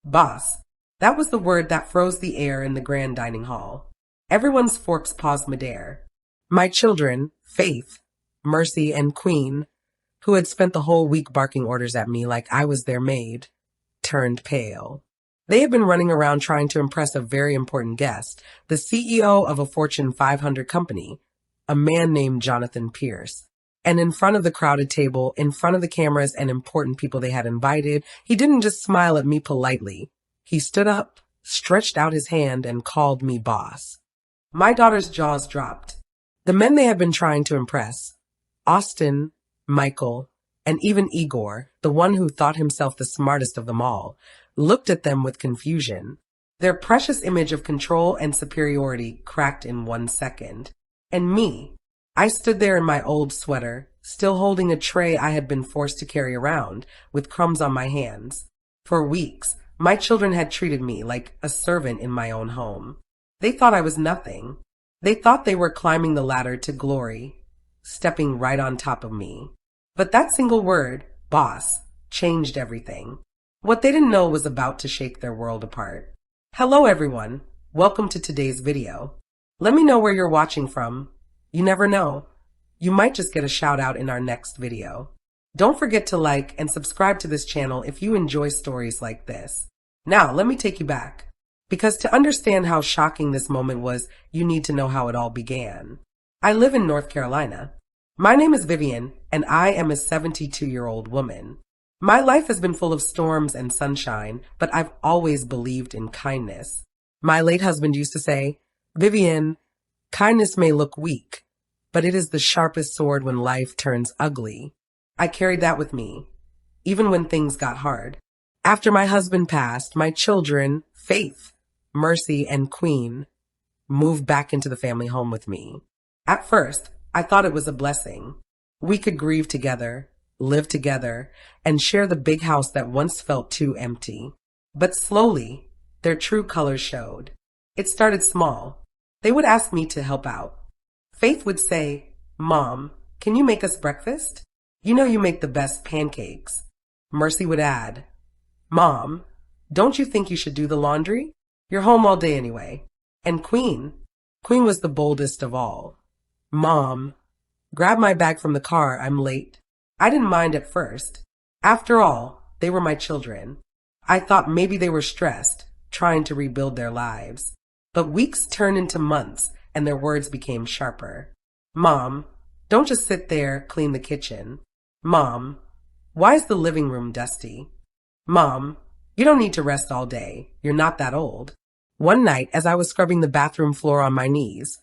Boss. That was the word that froze the air in the grand dining hall. Everyone's forks paused midair. My children, Faith, Mercy, and Queen, who had spent the whole week barking orders at me like I was their maid, turned pale. They had been running around trying to impress a very important guest, the CEO of a Fortune 500 company, a man named Jonathan Pierce. And in front of the crowded table, in front of the cameras and important people they had invited, he didn't just smile at me politely. He stood up, stretched out his hand, and called me boss. My daughter's jaws dropped. The men they had been trying to impress, Austin, Michael, and even Igor, the one who thought himself the smartest of them all, looked at them with confusion. Their precious image of control and superiority cracked in 1 second. And me, I stood there in my old sweater, still holding a tray I had been forced to carry around, with crumbs on my hands. For weeks, my children had treated me like a servant in my own home. They thought I was nothing. They thought they were climbing the ladder to glory, stepping right on top of me. But that single word, boss, changed everything. What they didn't know was about to shake their world apart. Hello everyone, welcome to today's video. Let me know where you're watching from. You never know. You might just get a shout out in our next video. Don't forget to like and subscribe to this channel if you enjoy stories like this. Now, let me take you back. Because to understand how shocking this moment was, you need to know how it all began. I live in North Carolina. My name is Vivian, and I am a 72-year-old woman. My life has been full of storms and sunshine, but I've always believed in kindness. My late husband used to say, Vivian, kindness may look weak, but it is the sharpest sword when life turns ugly. I carried that with me, even when things got hard. After my husband passed, my children, Faith, Mercy, and Queen, moved back into the family home with me. At first, I thought it was a blessing. We could grieve together, live together, and share the big house that once felt too empty. But slowly, their true colors showed. It started small. They would ask me to help out. Faith would say, Mom, can you make us breakfast? You know you make the best pancakes. Mercy would add, Mom, don't you think you should do the laundry? You're home all day anyway. And Queen was the boldest of all. Mom, grab my bag from the car, I'm late. I didn't mind at first. After all, they were my children. I thought maybe they were stressed, trying to rebuild their lives. But weeks turned into months, and their words became sharper. Mom, don't just sit there, clean the kitchen. Mom, why is the living room dusty? Mom, you don't need to rest all day. You're not that old. One night, as I was scrubbing the bathroom floor on my knees,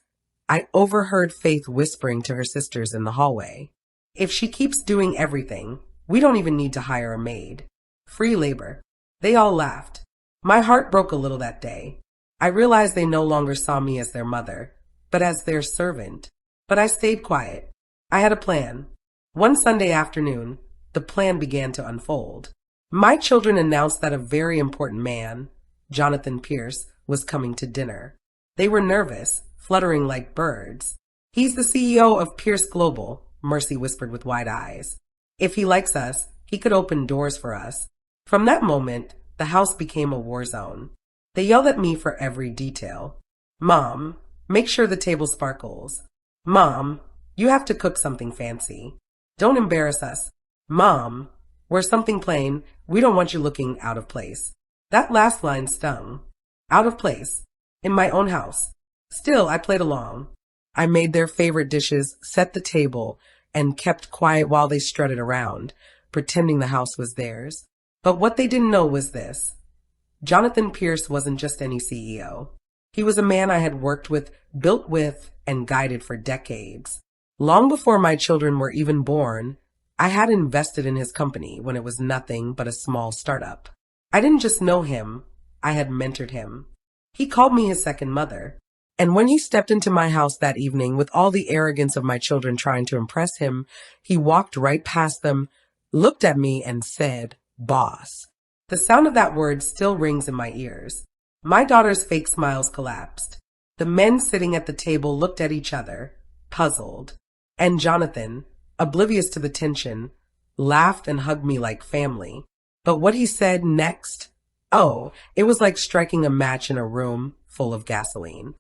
I overheard Faith whispering to her sisters in the hallway. If she keeps doing everything, we don't even need to hire a maid. Free labor. They all laughed. My heart broke a little that day. I realized they no longer saw me as their mother, but as their servant. But I stayed quiet. I had a plan. One Sunday afternoon, the plan began to unfold. My children announced that a very important man, Jonathan Pierce, was coming to dinner. They were nervous, fluttering like birds. He's the CEO of Pierce Global, Mercy whispered with wide eyes. If he likes us, he could open doors for us. From that moment, the house became a war zone. They yelled at me for every detail. Mom, make sure the table sparkles. Mom, you have to cook something fancy. Don't embarrass us. Mom, wear something plain. We don't want you looking out of place. That last line stung. Out of place. In my own house. Still, I played along. I made their favorite dishes, set the table, and kept quiet while they strutted around, pretending the house was theirs. But what they didn't know was this. Jonathan Pierce wasn't just any CEO. He was a man I had worked with, built with, and guided for decades. Long before my children were even born, I had invested in his company when it was nothing but a small startup. I didn't just know him, I had mentored him. He called me his second mother. And when he stepped into my house that evening with all the arrogance of my children trying to impress him, he walked right past them, looked at me, and said, Boss. The sound of that word still rings in my ears. My daughter's fake smiles collapsed. The men sitting at the table looked at each other, puzzled. And Jonathan, oblivious to the tension, laughed and hugged me like family. But what he said next Oh, it was like striking a match in a room full of gasoline.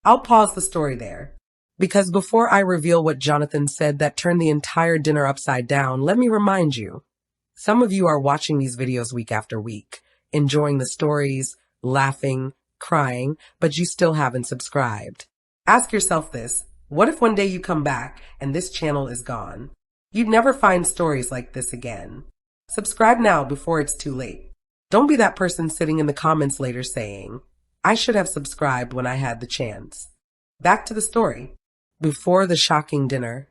I'll pause the story there. Because before I reveal what Jonathan said that turned the entire dinner upside down, let me remind you. Some of you are watching these videos week after week, enjoying the stories, laughing, crying, but you still haven't subscribed. Ask yourself this. What if one day you come back and this channel is gone? You'd never find stories like this again. Subscribe now before it's too late. Don't be that person sitting in the comments later saying, I should have subscribed when I had the chance. Back to the story. Before the shocking dinner,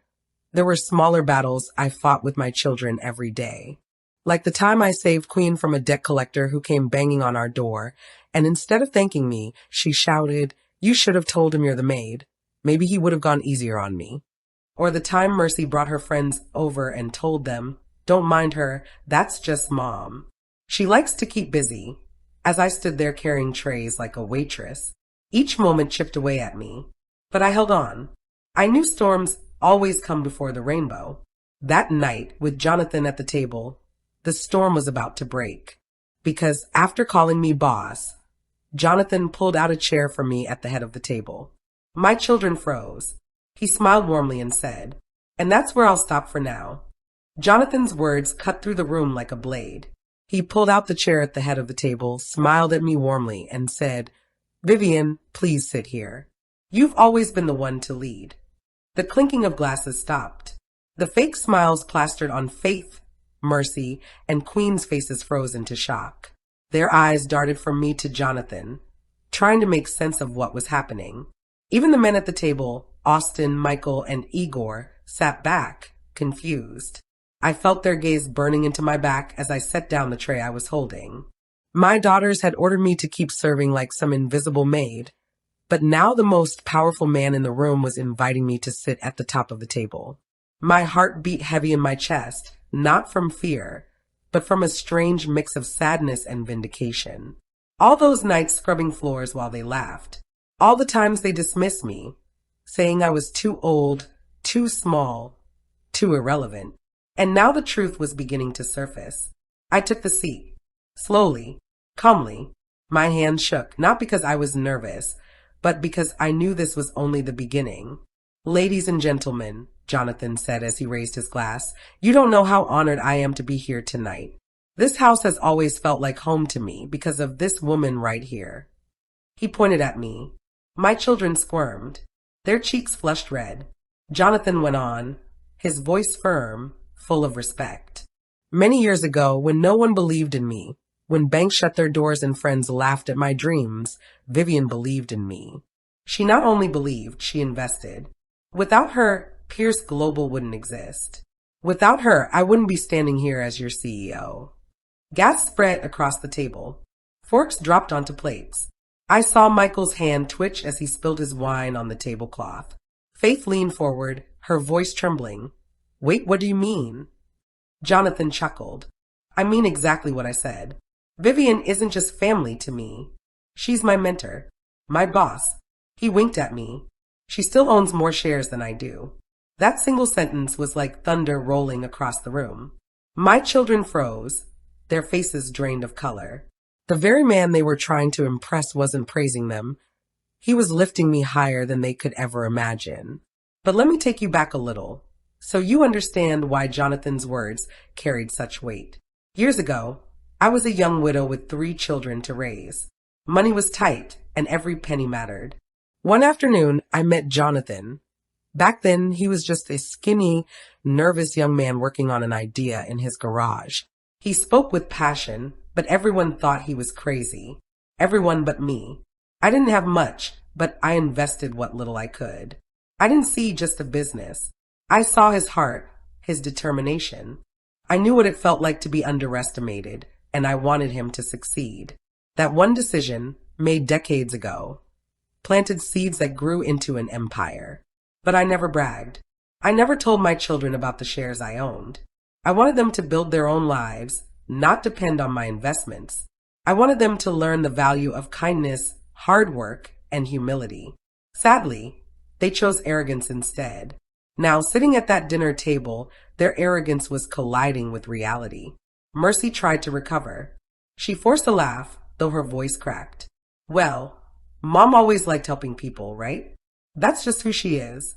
there were smaller battles I fought with my children every day. Like the time I saved Queen from a debt collector who came banging on our door, and instead of thanking me, she shouted, You should have told him you're the maid. Maybe he would have gone easier on me. Or the time Mercy brought her friends over and told them, Don't mind her, that's just Mom. She likes to keep busy. As I stood there carrying trays like a waitress, each moment chipped away at me. But I held on. I knew storms always come before the rainbow. That night, with Jonathan at the table, the storm was about to break. Because after calling me boss, Jonathan pulled out a chair for me at the head of the table. My children froze. He smiled warmly and said, And that's where I'll stop for now. Jonathan's words cut through the room like a blade. He pulled out the chair at the head of the table, smiled at me warmly, and said, Vivian, please sit here. You've always been the one to lead. The clinking of glasses stopped. The fake smiles plastered on Faith, Mercy, and Queen's faces froze into shock. Their eyes darted from me to Jonathan, trying to make sense of what was happening. Even the men at the table, Austin, Michael, and Igor, sat back, confused. I felt their gaze burning into my back as I set down the tray I was holding. My daughters had ordered me to keep serving like some invisible maid, but now the most powerful man in the room was inviting me to sit at the top of the table. My heart beat heavy in my chest, not from fear, but from a strange mix of sadness and vindication. All those nights scrubbing floors while they laughed. All the times they dismissed me, saying I was too old, too small, too irrelevant. And now the truth was beginning to surface. I took the seat. Slowly, calmly. My hand shook, not because I was nervous, but because I knew this was only the beginning. Ladies and gentlemen, Jonathan said as he raised his glass, you don't know how honored I am to be here tonight. This house has always felt like home to me because of this woman right here. He pointed at me. My children squirmed. Their cheeks flushed red. Jonathan went on, his voice firm, full of respect. Many years ago, when no one believed in me, when banks shut their doors and friends laughed at my dreams, Vivian believed in me. She not only believed, she invested. Without her, Pierce Global wouldn't exist. Without her, I wouldn't be standing here as your CEO. Gas spread across the table. Forks dropped onto plates. I saw Michael's hand twitch as he spilled his wine on the tablecloth. Faith leaned forward, her voice trembling. Wait, what do you mean? Jonathan chuckled. I mean exactly what I said. Vivian isn't just family to me. She's my mentor, my boss. He winked at me. She still owns more shares than I do. That single sentence was like thunder rolling across the room. My children froze, their faces drained of color. The very man they were trying to impress wasn't praising them. He was lifting me higher than they could ever imagine. But let me take you back a little, so you understand why Jonathan's words carried such weight. Years ago, I was a young widow with 3 children to raise. Money was tight, and every penny mattered. One afternoon, I met Jonathan. Back then, he was just a skinny, nervous young man working on an idea in his garage. He spoke with passion, but everyone thought he was crazy. Everyone but me. I didn't have much, but I invested what little I could. I didn't see just a business. I saw his heart, his determination. I knew what it felt like to be underestimated, and I wanted him to succeed. That one decision, made decades ago, planted seeds that grew into an empire. But I never bragged. I never told my children about the shares I owned. I wanted them to build their own lives, not depend on my investments. I wanted them to learn the value of kindness, hard work, and humility. Sadly, they chose arrogance instead. Now, sitting at that dinner table, their arrogance was colliding with reality. Mercy tried to recover. She forced a laugh, though her voice cracked. Well, Mom always liked helping people, right? That's just who she is.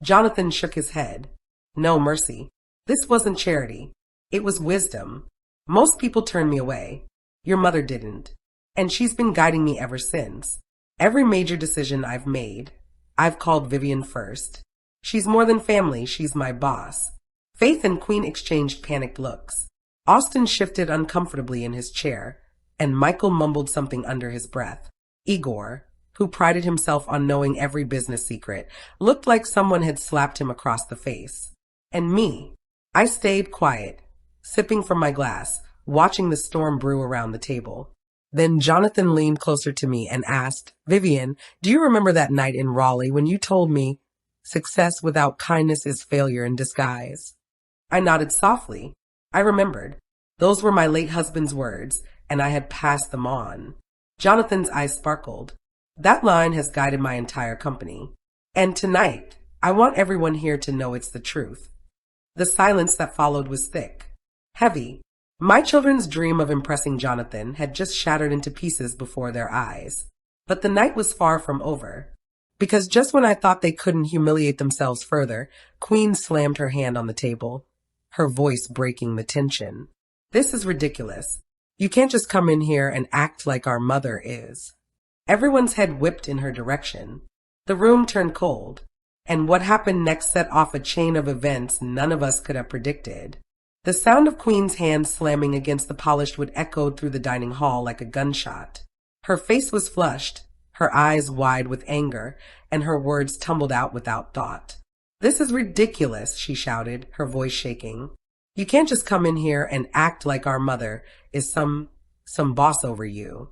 Jonathan shook his head. No, Mercy. This wasn't charity. It was wisdom. Most people turn me away. Your mother didn't. And she's been guiding me ever since. Every major decision I've made, I've called Vivian first. She's more than family, she's my boss. Faith and Queen exchanged panicked looks. Austin shifted uncomfortably in his chair, and Michael mumbled something under his breath. Igor, who prided himself on knowing every business secret, looked like someone had slapped him across the face. And me, I stayed quiet, sipping from my glass, watching the storm brew around the table. Then Jonathan leaned closer to me and asked, Vivian, do you remember that night in Raleigh when you told me, success without kindness is failure in disguise? I nodded softly. I remembered. Those were my late husband's words, and I had passed them on. Jonathan's eyes sparkled. That line has guided my entire company. And tonight, I want everyone here to know it's the truth. The silence that followed was thick, heavy. My children's dream of impressing Jonathan had just shattered into pieces before their eyes. But the night was far from over. Because just when I thought they couldn't humiliate themselves further, Queen slammed her hand on the table, her voice breaking the tension. This is ridiculous. You can't just come in here and act like our mother is. Everyone's head whipped in her direction. The room turned cold, and what happened next set off a chain of events none of us could have predicted. The sound of Queen's hand slamming against the polished wood echoed through the dining hall like a gunshot. Her face was flushed, her eyes wide with anger, and her words tumbled out without thought. This is ridiculous, she shouted, her voice shaking. You can't just come in here and act like our mother is some boss over you.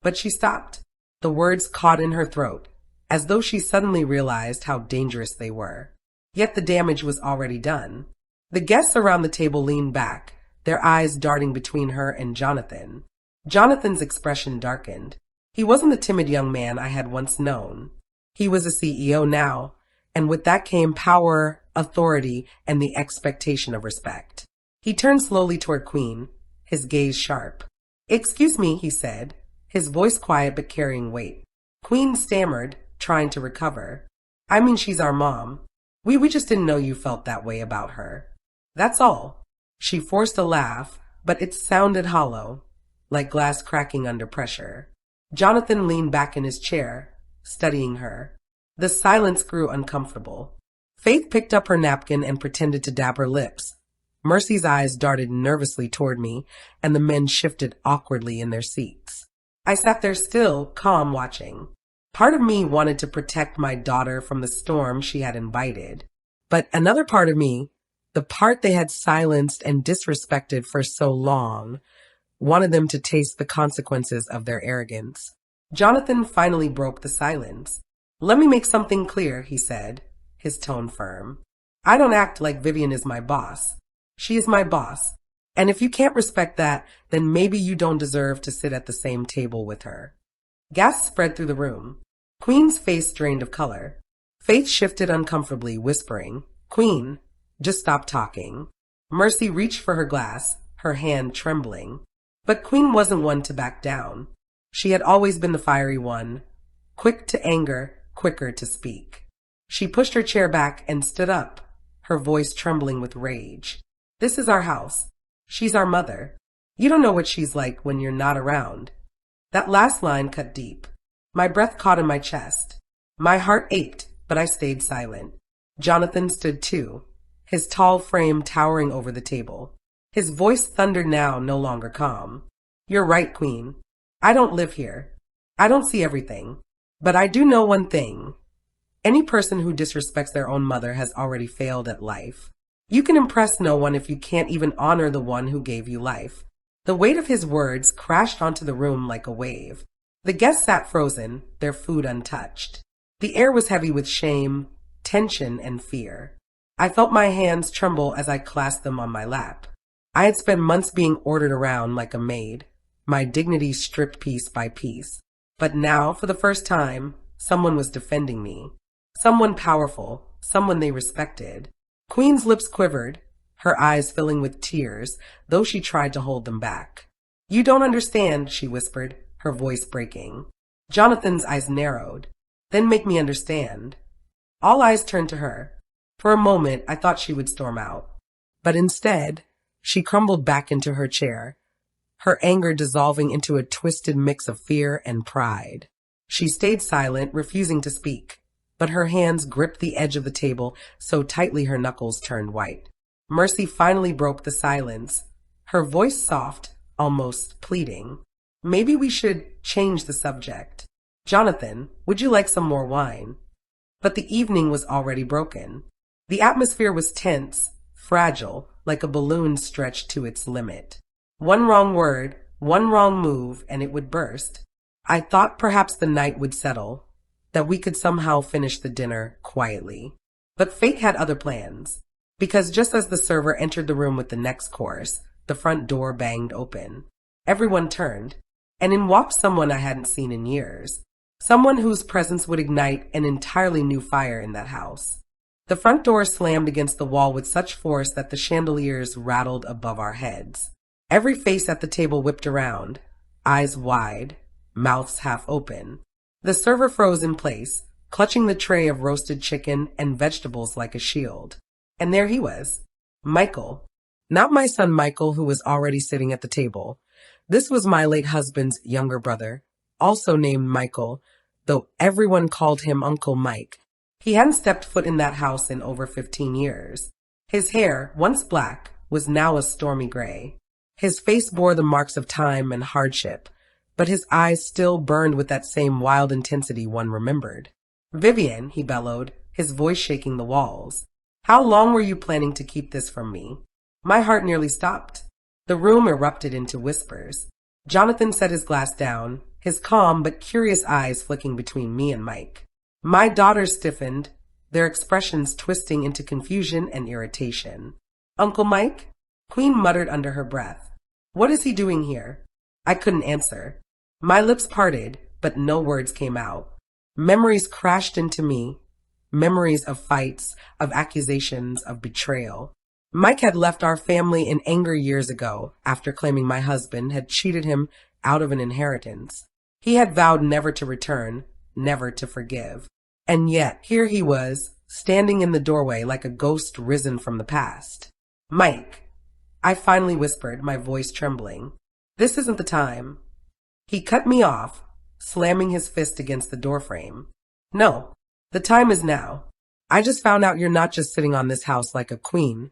But she stopped. The words caught in her throat, as though she suddenly realized how dangerous they were. Yet the damage was already done. The guests around the table leaned back, their eyes darting between her and Jonathan. Jonathan's expression darkened. He wasn't the timid young man I had once known. He was a CEO now, and with that came power, authority, and the expectation of respect. He turned slowly toward Queen, his gaze sharp. Excuse me, he said, his voice quiet but carrying weight. Queen stammered, trying to recover. I mean, she's our mom. We just didn't know you felt that way about her. That's all. She forced a laugh, but it sounded hollow, like glass cracking under pressure. Jonathan leaned back in his chair, studying her. The silence grew uncomfortable. Faith picked up her napkin and pretended to dab her lips. Mercy's eyes darted nervously toward me, and the men shifted awkwardly in their seats. I sat there still, calm, watching. Part of me wanted to protect my daughter from the storm she had invited. But another part of me, the part they had silenced and disrespected for so long, wanted them to taste the consequences of their arrogance. Jonathan finally broke the silence. Let me make something clear, he said, his tone firm. I don't act like Vivian is my boss. She is my boss. And if you can't respect that, then maybe you don't deserve to sit at the same table with her. Gasps spread through the room. Queen's face drained of color. Faith shifted uncomfortably, whispering, Queen, just stop talking. Mercy reached for her glass, her hand trembling. But Queen wasn't one to back down. She had always been the fiery one, quick to anger, quicker to speak. She pushed her chair back and stood up, her voice trembling with rage. This is our house. She's our mother. You don't know what she's like when you're not around. That last line cut deep. My breath caught in my chest. My heart ached, but I stayed silent. Jonathan stood too, his tall frame towering over the table. His voice thundered now, no longer calm. You're right, Queen. I don't live here. I don't see everything. But I do know one thing. Any person who disrespects their own mother has already failed at life. You can impress no one if you can't even honor the one who gave you life. The weight of his words crashed onto the room like a wave. The guests sat frozen, their food untouched. The air was heavy with shame, tension, and fear. I felt my hands tremble as I clasped them on my lap. I had spent months being ordered around like a maid, my dignity stripped piece by piece. But now, for the first time, someone was defending me. Someone powerful, someone they respected. Queen's lips quivered, her eyes filling with tears, though she tried to hold them back. You don't understand, she whispered, her voice breaking. Jonathan's eyes narrowed. Then make me understand. All eyes turned to her. For a moment, I thought she would storm out. But instead, she crumbled back into her chair, her anger dissolving into a twisted mix of fear and pride. She stayed silent, refusing to speak, but her hands gripped the edge of the table so tightly her knuckles turned white. Mercy finally broke the silence, her voice soft, almost pleading. Maybe we should change the subject. Jonathan, would you like some more wine? But the evening was already broken. The atmosphere was tense, fragile, like a balloon stretched to its limit. One wrong word, one wrong move, and it would burst. I thought perhaps the night would settle, that we could somehow finish the dinner quietly. But fate had other plans, because just as the server entered the room with the next course, the front door banged open. Everyone turned, and in walked someone I hadn't seen in years. Someone whose presence would ignite an entirely new fire in that house. The front door slammed against the wall with such force that the chandeliers rattled above our heads. Every face at the table whipped around, eyes wide, mouths half open. The server froze in place, clutching the tray of roasted chicken and vegetables like a shield. And there he was, Michael. Not my son Michael, who was already sitting at the table. This was my late husband's younger brother, also named Michael, though everyone called him Uncle Mike. He hadn't stepped foot in that house in over 15 years. His hair, once black, was now a stormy gray. His face bore the marks of time and hardship, but his eyes still burned with that same wild intensity one remembered. Vivian, he bellowed, his voice shaking the walls. How long were you planning to keep this from me? My heart nearly stopped. The room erupted into whispers. Jonathan set his glass down, his calm but curious eyes flicking between me and Mike. My daughters stiffened, their expressions twisting into confusion and irritation. Uncle Mike? Queen muttered under her breath. What is he doing here? I couldn't answer. My lips parted, but no words came out. Memories crashed into me. Memories of fights, of accusations, of betrayal. Mike had left our family in anger years ago, after claiming my husband had cheated him out of an inheritance. He had vowed never to return, never to forgive. And yet, here he was, standing in the doorway like a ghost risen from the past. Mike, I finally whispered, my voice trembling. This isn't the time. He cut me off, slamming his fist against the doorframe. No, the time is now. I just found out you're not just sitting on this house like a queen,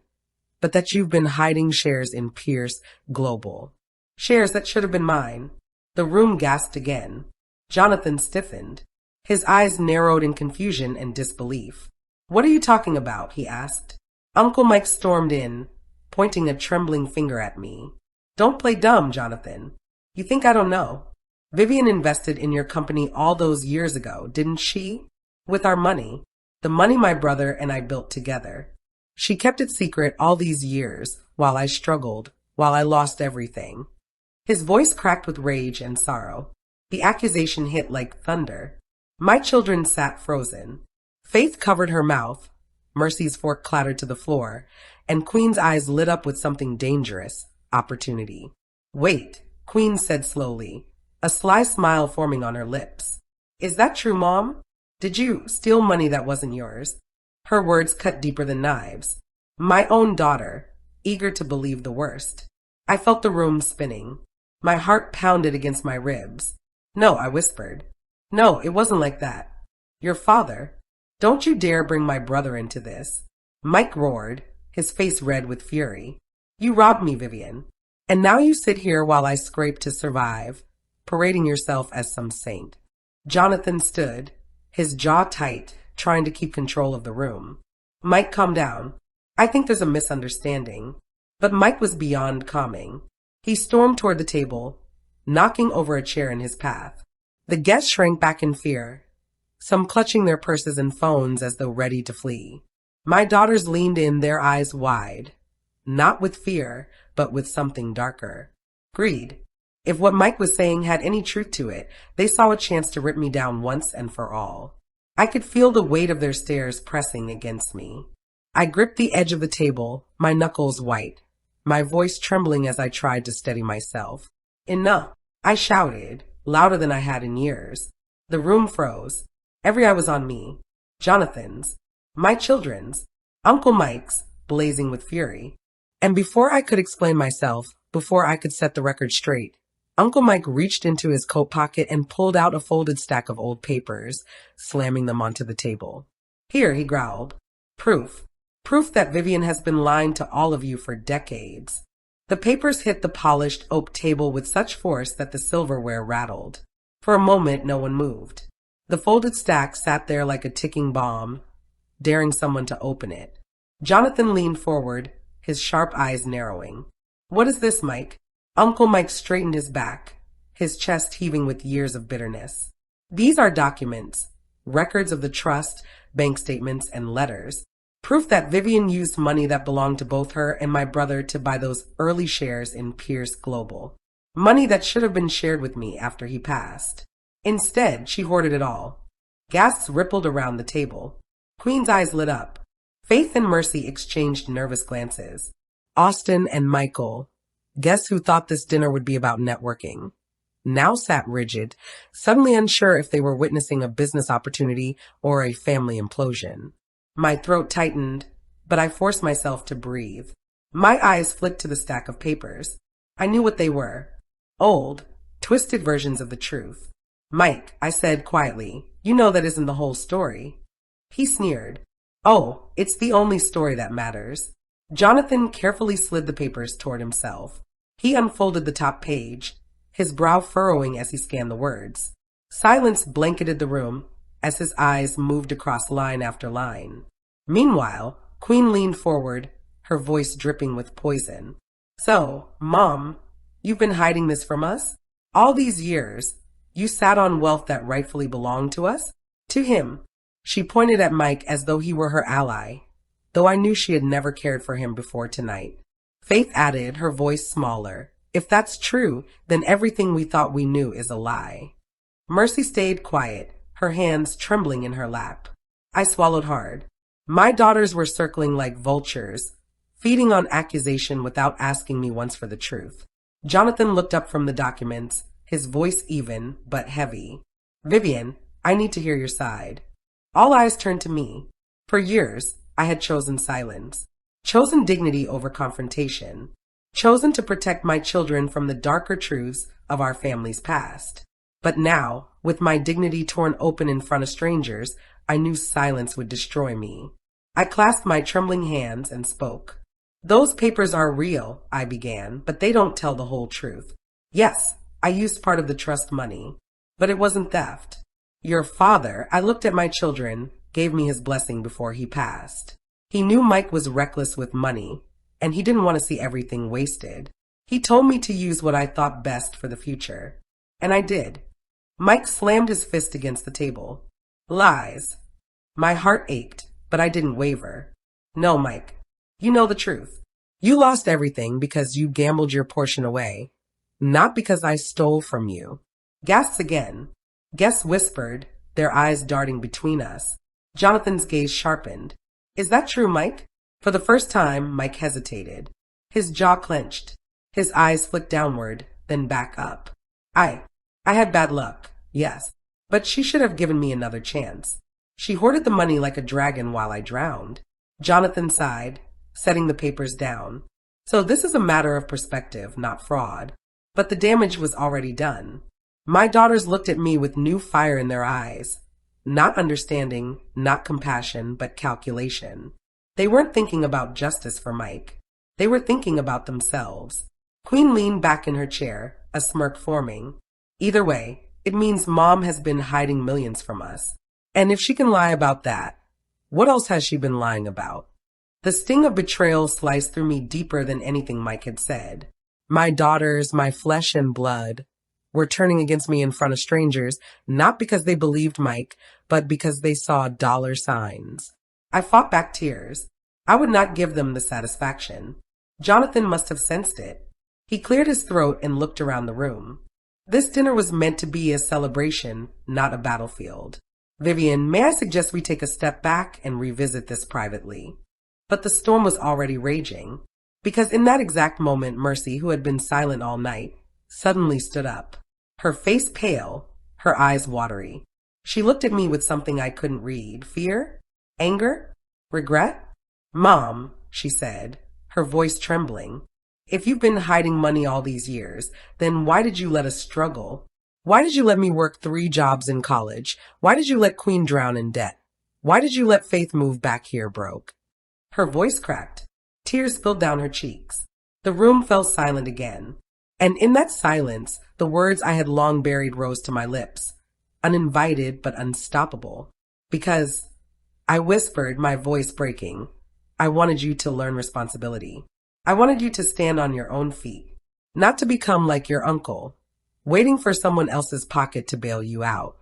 but that you've been hiding shares in Pierce Global. Shares that should have been mine. The room gasped again. Jonathan stiffened. His eyes narrowed in confusion and disbelief. What are you talking about? He asked. Uncle Mike stormed in, pointing a trembling finger at me. Don't play dumb, Jonathan. You think I don't know? Vivian invested in your company all those years ago, didn't she? With our money. The money my brother and I built together. She kept it secret all these years, while I struggled, while I lost everything. His voice cracked with rage and sorrow. The accusation hit like thunder. My children sat frozen. Faith covered her mouth. Mercy's fork clattered to the floor, and Queen's eyes lit up with something dangerous, opportunity. Wait, Queen said slowly, a sly smile forming on her lips. Is that true, Mom? Did you steal money that wasn't yours? Her words cut deeper than knives. My own daughter, eager to believe the worst. I felt the room spinning. My heart pounded against my ribs. No, I whispered. No, it wasn't like that. Your father. Don't you dare bring my brother into this. Mike roared, his face red with fury. You robbed me, Vivian. And now you sit here while I scrape to survive, parading yourself as some saint. Jonathan stood, his jaw tight, trying to keep control of the room. Mike, calm down. I think there's a misunderstanding. But Mike was beyond calming. He stormed toward the table, knocking over a chair in his path. The guests shrank back in fear, some clutching their purses and phones as though ready to flee. My daughters leaned in, their eyes wide, not with fear, but with something darker. Greed. If what Mike was saying had any truth to it, they saw a chance to rip me down once and for all. I could feel the weight of their stares pressing against me. I gripped the edge of the table, my knuckles white, my voice trembling as I tried to steady myself. Enough! I shouted, louder than I had in years. The room froze. Every eye was on me. Jonathan's, my children's, Uncle Mike's, blazing with fury. And before I could explain myself, before I could set the record straight, Uncle Mike reached into his coat pocket and pulled out a folded stack of old papers, slamming them onto the table. Here, he growled. Proof. Proof that Vivian has been lying to all of you for decades. The papers hit the polished oak table with such force that the silverware rattled. For a moment, no one moved. The folded stack sat there like a ticking bomb, daring someone to open it. Jonathan leaned forward, his sharp eyes narrowing. What is this, Mike? Uncle Mike straightened his back, his chest heaving with years of bitterness. These are documents, records of the trust, bank statements, and letters. Proof that Vivian used money that belonged to both her and my brother to buy those early shares in Pierce Global. Money that should have been shared with me after he passed. Instead, she hoarded it all. Gasps rippled around the table. Queen's eyes lit up. Faith and Mercy exchanged nervous glances. Austin and Michael, guess who thought this dinner would be about networking, now sat rigid, suddenly unsure if they were witnessing a business opportunity or a family implosion. My throat tightened, but I forced myself to breathe. My eyes flicked to the stack of papers. I knew what they were. Old, twisted versions of the truth. Mike, I said quietly, you know that isn't the whole story. He sneered. Oh, it's the only story that matters. Jonathan carefully slid the papers toward himself. He unfolded the top page, his brow furrowing as he scanned the words. Silence blanketed the room as his eyes moved across line after line. Meanwhile, Queen leaned forward, her voice dripping with poison. So, Mom, you've been hiding this from us? All these years, you sat on wealth that rightfully belonged to us? To him. She pointed at Mike as though he were her ally, though I knew she had never cared for him before tonight. Faith added, her voice smaller. If that's true, then everything we thought we knew is a lie. Mercy stayed quiet, her hands trembling in her lap. I swallowed hard. My daughters were circling like vultures, feeding on accusation without asking me once for the truth. Jonathan looked up from the documents, his voice even, but heavy. Vivian, I need to hear your side. All eyes turned to me. For years, I had chosen silence, chosen dignity over confrontation, chosen to protect my children from the darker truths of our family's past. But now, with my dignity torn open in front of strangers, I knew silence would destroy me. I clasped my trembling hands and spoke. Those papers are real, I began, but they don't tell the whole truth. Yes, I used part of the trust money, but it wasn't theft. Your father, I looked at my children, gave me his blessing before he passed. He knew Mike was reckless with money, and he didn't want to see everything wasted. He told me to use what I thought best for the future. And I did. Mike slammed his fist against the table. Lies. My heart ached, but I didn't waver. No, Mike. You know the truth. You lost everything because you gambled your portion away, not because I stole from you. Gasps again. Guests whispered, their eyes darting between us. Jonathan's gaze sharpened. Is that true, Mike? For the first time, Mike hesitated. His jaw clenched. His eyes flicked downward, then back up. I had bad luck, yes, but she should have given me another chance. She hoarded the money like a dragon while I drowned. Jonathan sighed, setting the papers down. So this is a matter of perspective, not fraud. But the damage was already done. My daughters looked at me with new fire in their eyes. Not understanding, not compassion, but calculation. They weren't thinking about justice for Mike. They were thinking about themselves. Queen leaned back in her chair, a smirk forming. Either way, it means Mom has been hiding millions from us. And if she can lie about that, what else has she been lying about? The sting of betrayal sliced through me deeper than anything Mike had said. My daughters, my flesh and blood, were turning against me in front of strangers, not because they believed Mike, but because they saw dollar signs. I fought back tears. I would not give them the satisfaction. Jonathan must have sensed it. He cleared his throat and looked around the room. This dinner was meant to be a celebration, not a battlefield. Vivian, may I suggest we take a step back and revisit this privately? But the storm was already raging, because in that exact moment, Mercy, who had been silent all night, suddenly stood up, her face pale, her eyes watery. She looked at me with something I couldn't read. Fear? Anger? Regret? Mom, she said, her voice trembling, if you've been hiding money all these years, then why did you let us struggle? Why did you let me work 3 jobs in college? Why did you let Queen drown in debt? Why did you let Faith move back here broke? Her voice cracked. Tears spilled down her cheeks. The room fell silent again. And in that silence, the words I had long buried rose to my lips, uninvited but unstoppable. Because, I whispered, my voice breaking, I wanted you to learn responsibility. I wanted you to stand on your own feet, not to become like your uncle, waiting for someone else's pocket to bail you out.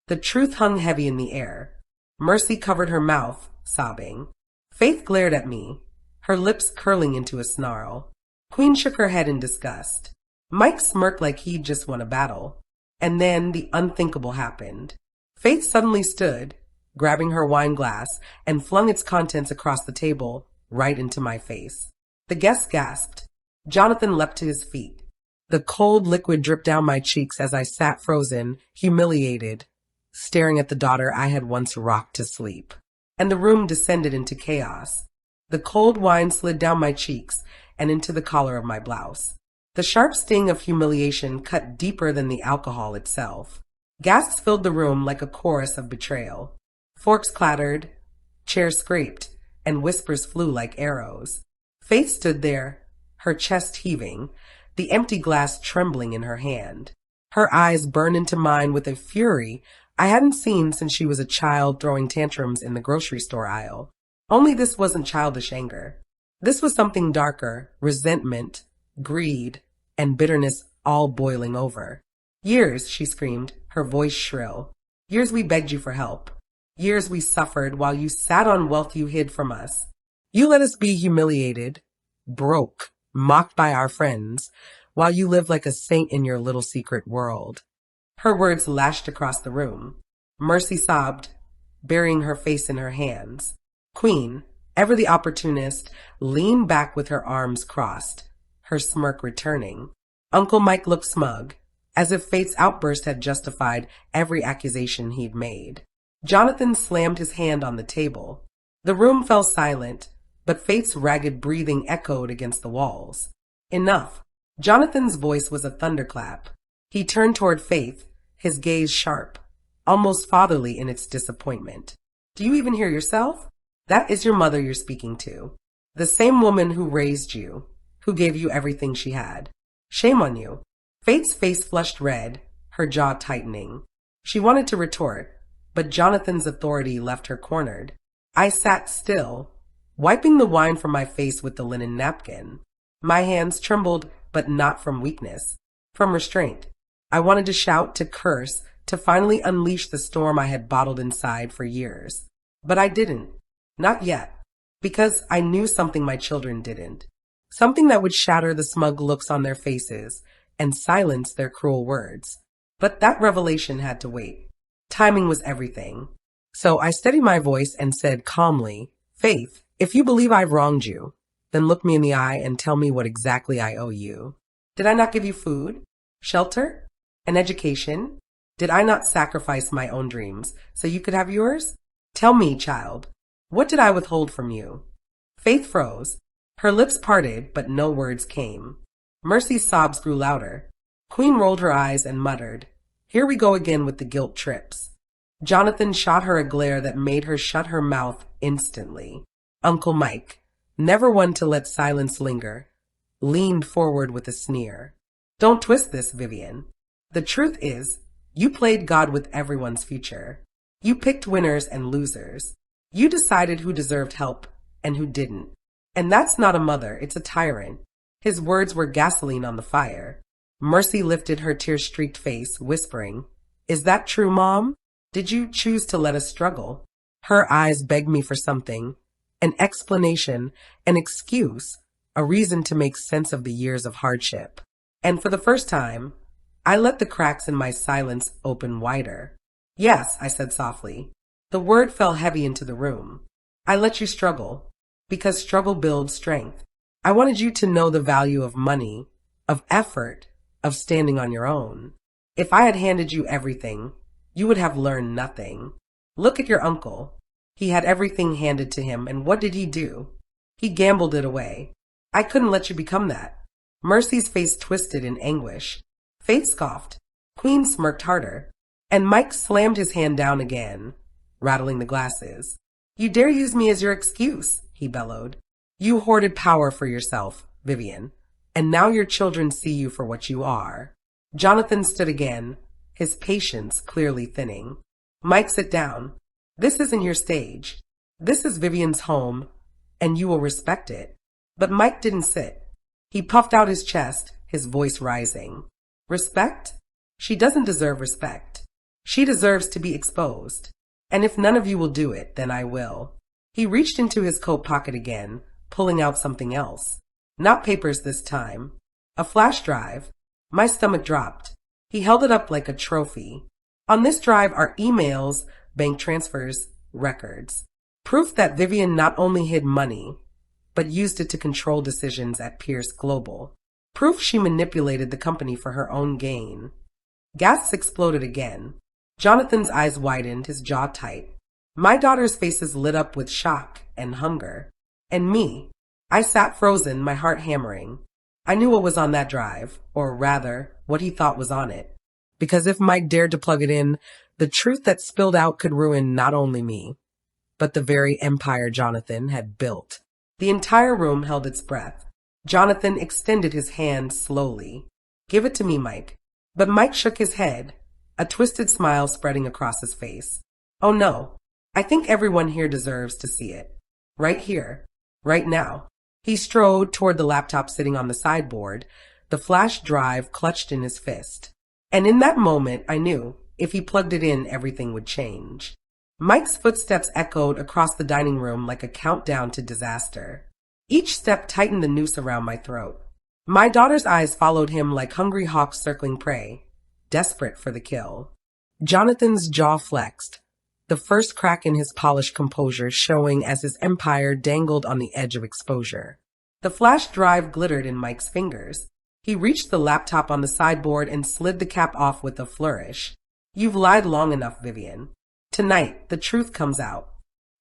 The truth hung heavy in the air. Mercy covered her mouth, sobbing. Faith glared at me, her lips curling into a snarl. Queen shook her head in disgust. Mike smirked like he'd just won a battle. And then the unthinkable happened. Faith suddenly stood, grabbing her wine glass, and flung its contents across the table, right into my face. The guests gasped. Jonathan leapt to his feet. The cold liquid dripped down my cheeks as I sat frozen, humiliated, staring at the daughter I had once rocked to sleep. And the room descended into chaos. The cold wine slid down my cheeks and into the collar of my blouse. The sharp sting of humiliation cut deeper than the alcohol itself. Gasps filled the room like a chorus of betrayal. Forks clattered, chairs scraped, and whispers flew like arrows. Faith stood there, her chest heaving, the empty glass trembling in her hand. Her eyes burned into mine with a fury I hadn't seen since she was a child throwing tantrums in the grocery store aisle. Only this wasn't childish anger. This was something darker, resentment, greed, and bitterness all boiling over. Years, she screamed, her voice shrill. Years we begged you for help. Years we suffered while you sat on wealth you hid from us. You let us be humiliated, broke, mocked by our friends, while you lived like a saint in your little secret world. Her words lashed across the room. Mercy sobbed, burying her face in her hands. Queen, ever the opportunist, leaned back with her arms crossed, her smirk returning. Uncle Mike looked smug, as if Fate's outburst had justified every accusation he'd made. Jonathan slammed his hand on the table. The room fell silent, but Fate's ragged breathing echoed against the walls. Enough. Jonathan's voice was a thunderclap. He turned toward Faith, his gaze sharp, almost fatherly in its disappointment. Do you even hear yourself? That is your mother you're speaking to. The same woman who raised you, who gave you everything she had. Shame on you. Faith's face flushed red, her jaw tightening. She wanted to retort, but Jonathan's authority left her cornered. I sat still, wiping the wine from my face with the linen napkin. My hands trembled, but not from weakness, from restraint. I wanted to shout, to curse, to finally unleash the storm I had bottled inside for years. But I didn't. Not yet. Because I knew something my children didn't. Something that would shatter the smug looks on their faces and silence their cruel words. But that revelation had to wait. Timing was everything. So I steadied my voice and said calmly, Faith, if you believe I've wronged you, then look me in the eye and tell me what exactly I owe you. Did I not give you food, shelter, an education? Did I not sacrifice my own dreams so you could have yours? Tell me, child, what did I withhold from you? Faith froze. Her lips parted, but no words came. Mercy's sobs grew louder. Queen rolled her eyes and muttered, Here we go again with the guilt trips. Jonathan shot her a glare that made her shut her mouth instantly. Uncle Mike, never one to let silence linger, leaned forward with a sneer. Don't twist this, Vivian. The truth is, you played God with everyone's future. You picked winners and losers. You decided who deserved help and who didn't. And that's not a mother, it's a tyrant. His words were gasoline on the fire. Mercy lifted her tear-streaked face, whispering, Is that true, Mom? Did you choose to let us struggle? Her eyes begged me for something, an explanation, an excuse, a reason to make sense of the years of hardship. And for the first time, I let the cracks in my silence open wider. Yes, I said softly. The word fell heavy into the room. I let you struggle, because struggle builds strength. I wanted you to know the value of money, of effort, of standing on your own. If I had handed you everything, you would have learned nothing. Look at your uncle. He had everything handed to him, and what did he do? He gambled it away. I couldn't let you become that. Mercy's face twisted in anguish. Faith scoffed. Queen smirked harder. And Mike slammed his hand down again, rattling the glasses. You dare use me as your excuse, he bellowed. You hoarded power for yourself, Vivian, and now your children see you for what you are. Jonathan stood again, his patience clearly thinning. Mike, sit down. This isn't your stage. This is Vivian's home, and you will respect it. But Mike didn't sit. He puffed out his chest, his voice rising. Respect? She doesn't deserve respect. She deserves to be exposed. And if none of you will do it, then I will. He reached into his coat pocket again, pulling out something else. Not papers this time. A flash drive. My stomach dropped. He held it up like a trophy. On this drive are emails, bank transfers, records. Proof that Vivian not only hid money, but used it to control decisions at Pierce Global. Proof she manipulated the company for her own gain. Gasps exploded again. Jonathan's eyes widened, his jaw tight. My daughter's faces lit up with shock and hunger. And me. I sat frozen, my heart hammering. I knew what was on that drive, or rather, what he thought was on it. Because if Mike dared to plug it in, the truth that spilled out could ruin not only me, but the very empire Jonathan had built. The entire room held its breath. Jonathan extended his hand slowly. Give it to me, Mike. But Mike shook his head, a twisted smile spreading across his face. Oh no, I think everyone here deserves to see it. Right here. Right now. He strode toward the laptop sitting on the sideboard, the flash drive clutched in his fist. And in that moment, I knew, if he plugged it in, everything would change. Mike's footsteps echoed across the dining room like a countdown to disaster. Each step tightened the noose around my throat. My daughter's eyes followed him like hungry hawks circling prey, desperate for the kill. Jonathan's jaw flexed, the first crack in his polished composure showing as his empire dangled on the edge of exposure. The flash drive glittered in Mike's fingers. He reached the laptop on the sideboard and slid the cap off with a flourish. You've lied long enough, Vivian. Tonight, the truth comes out.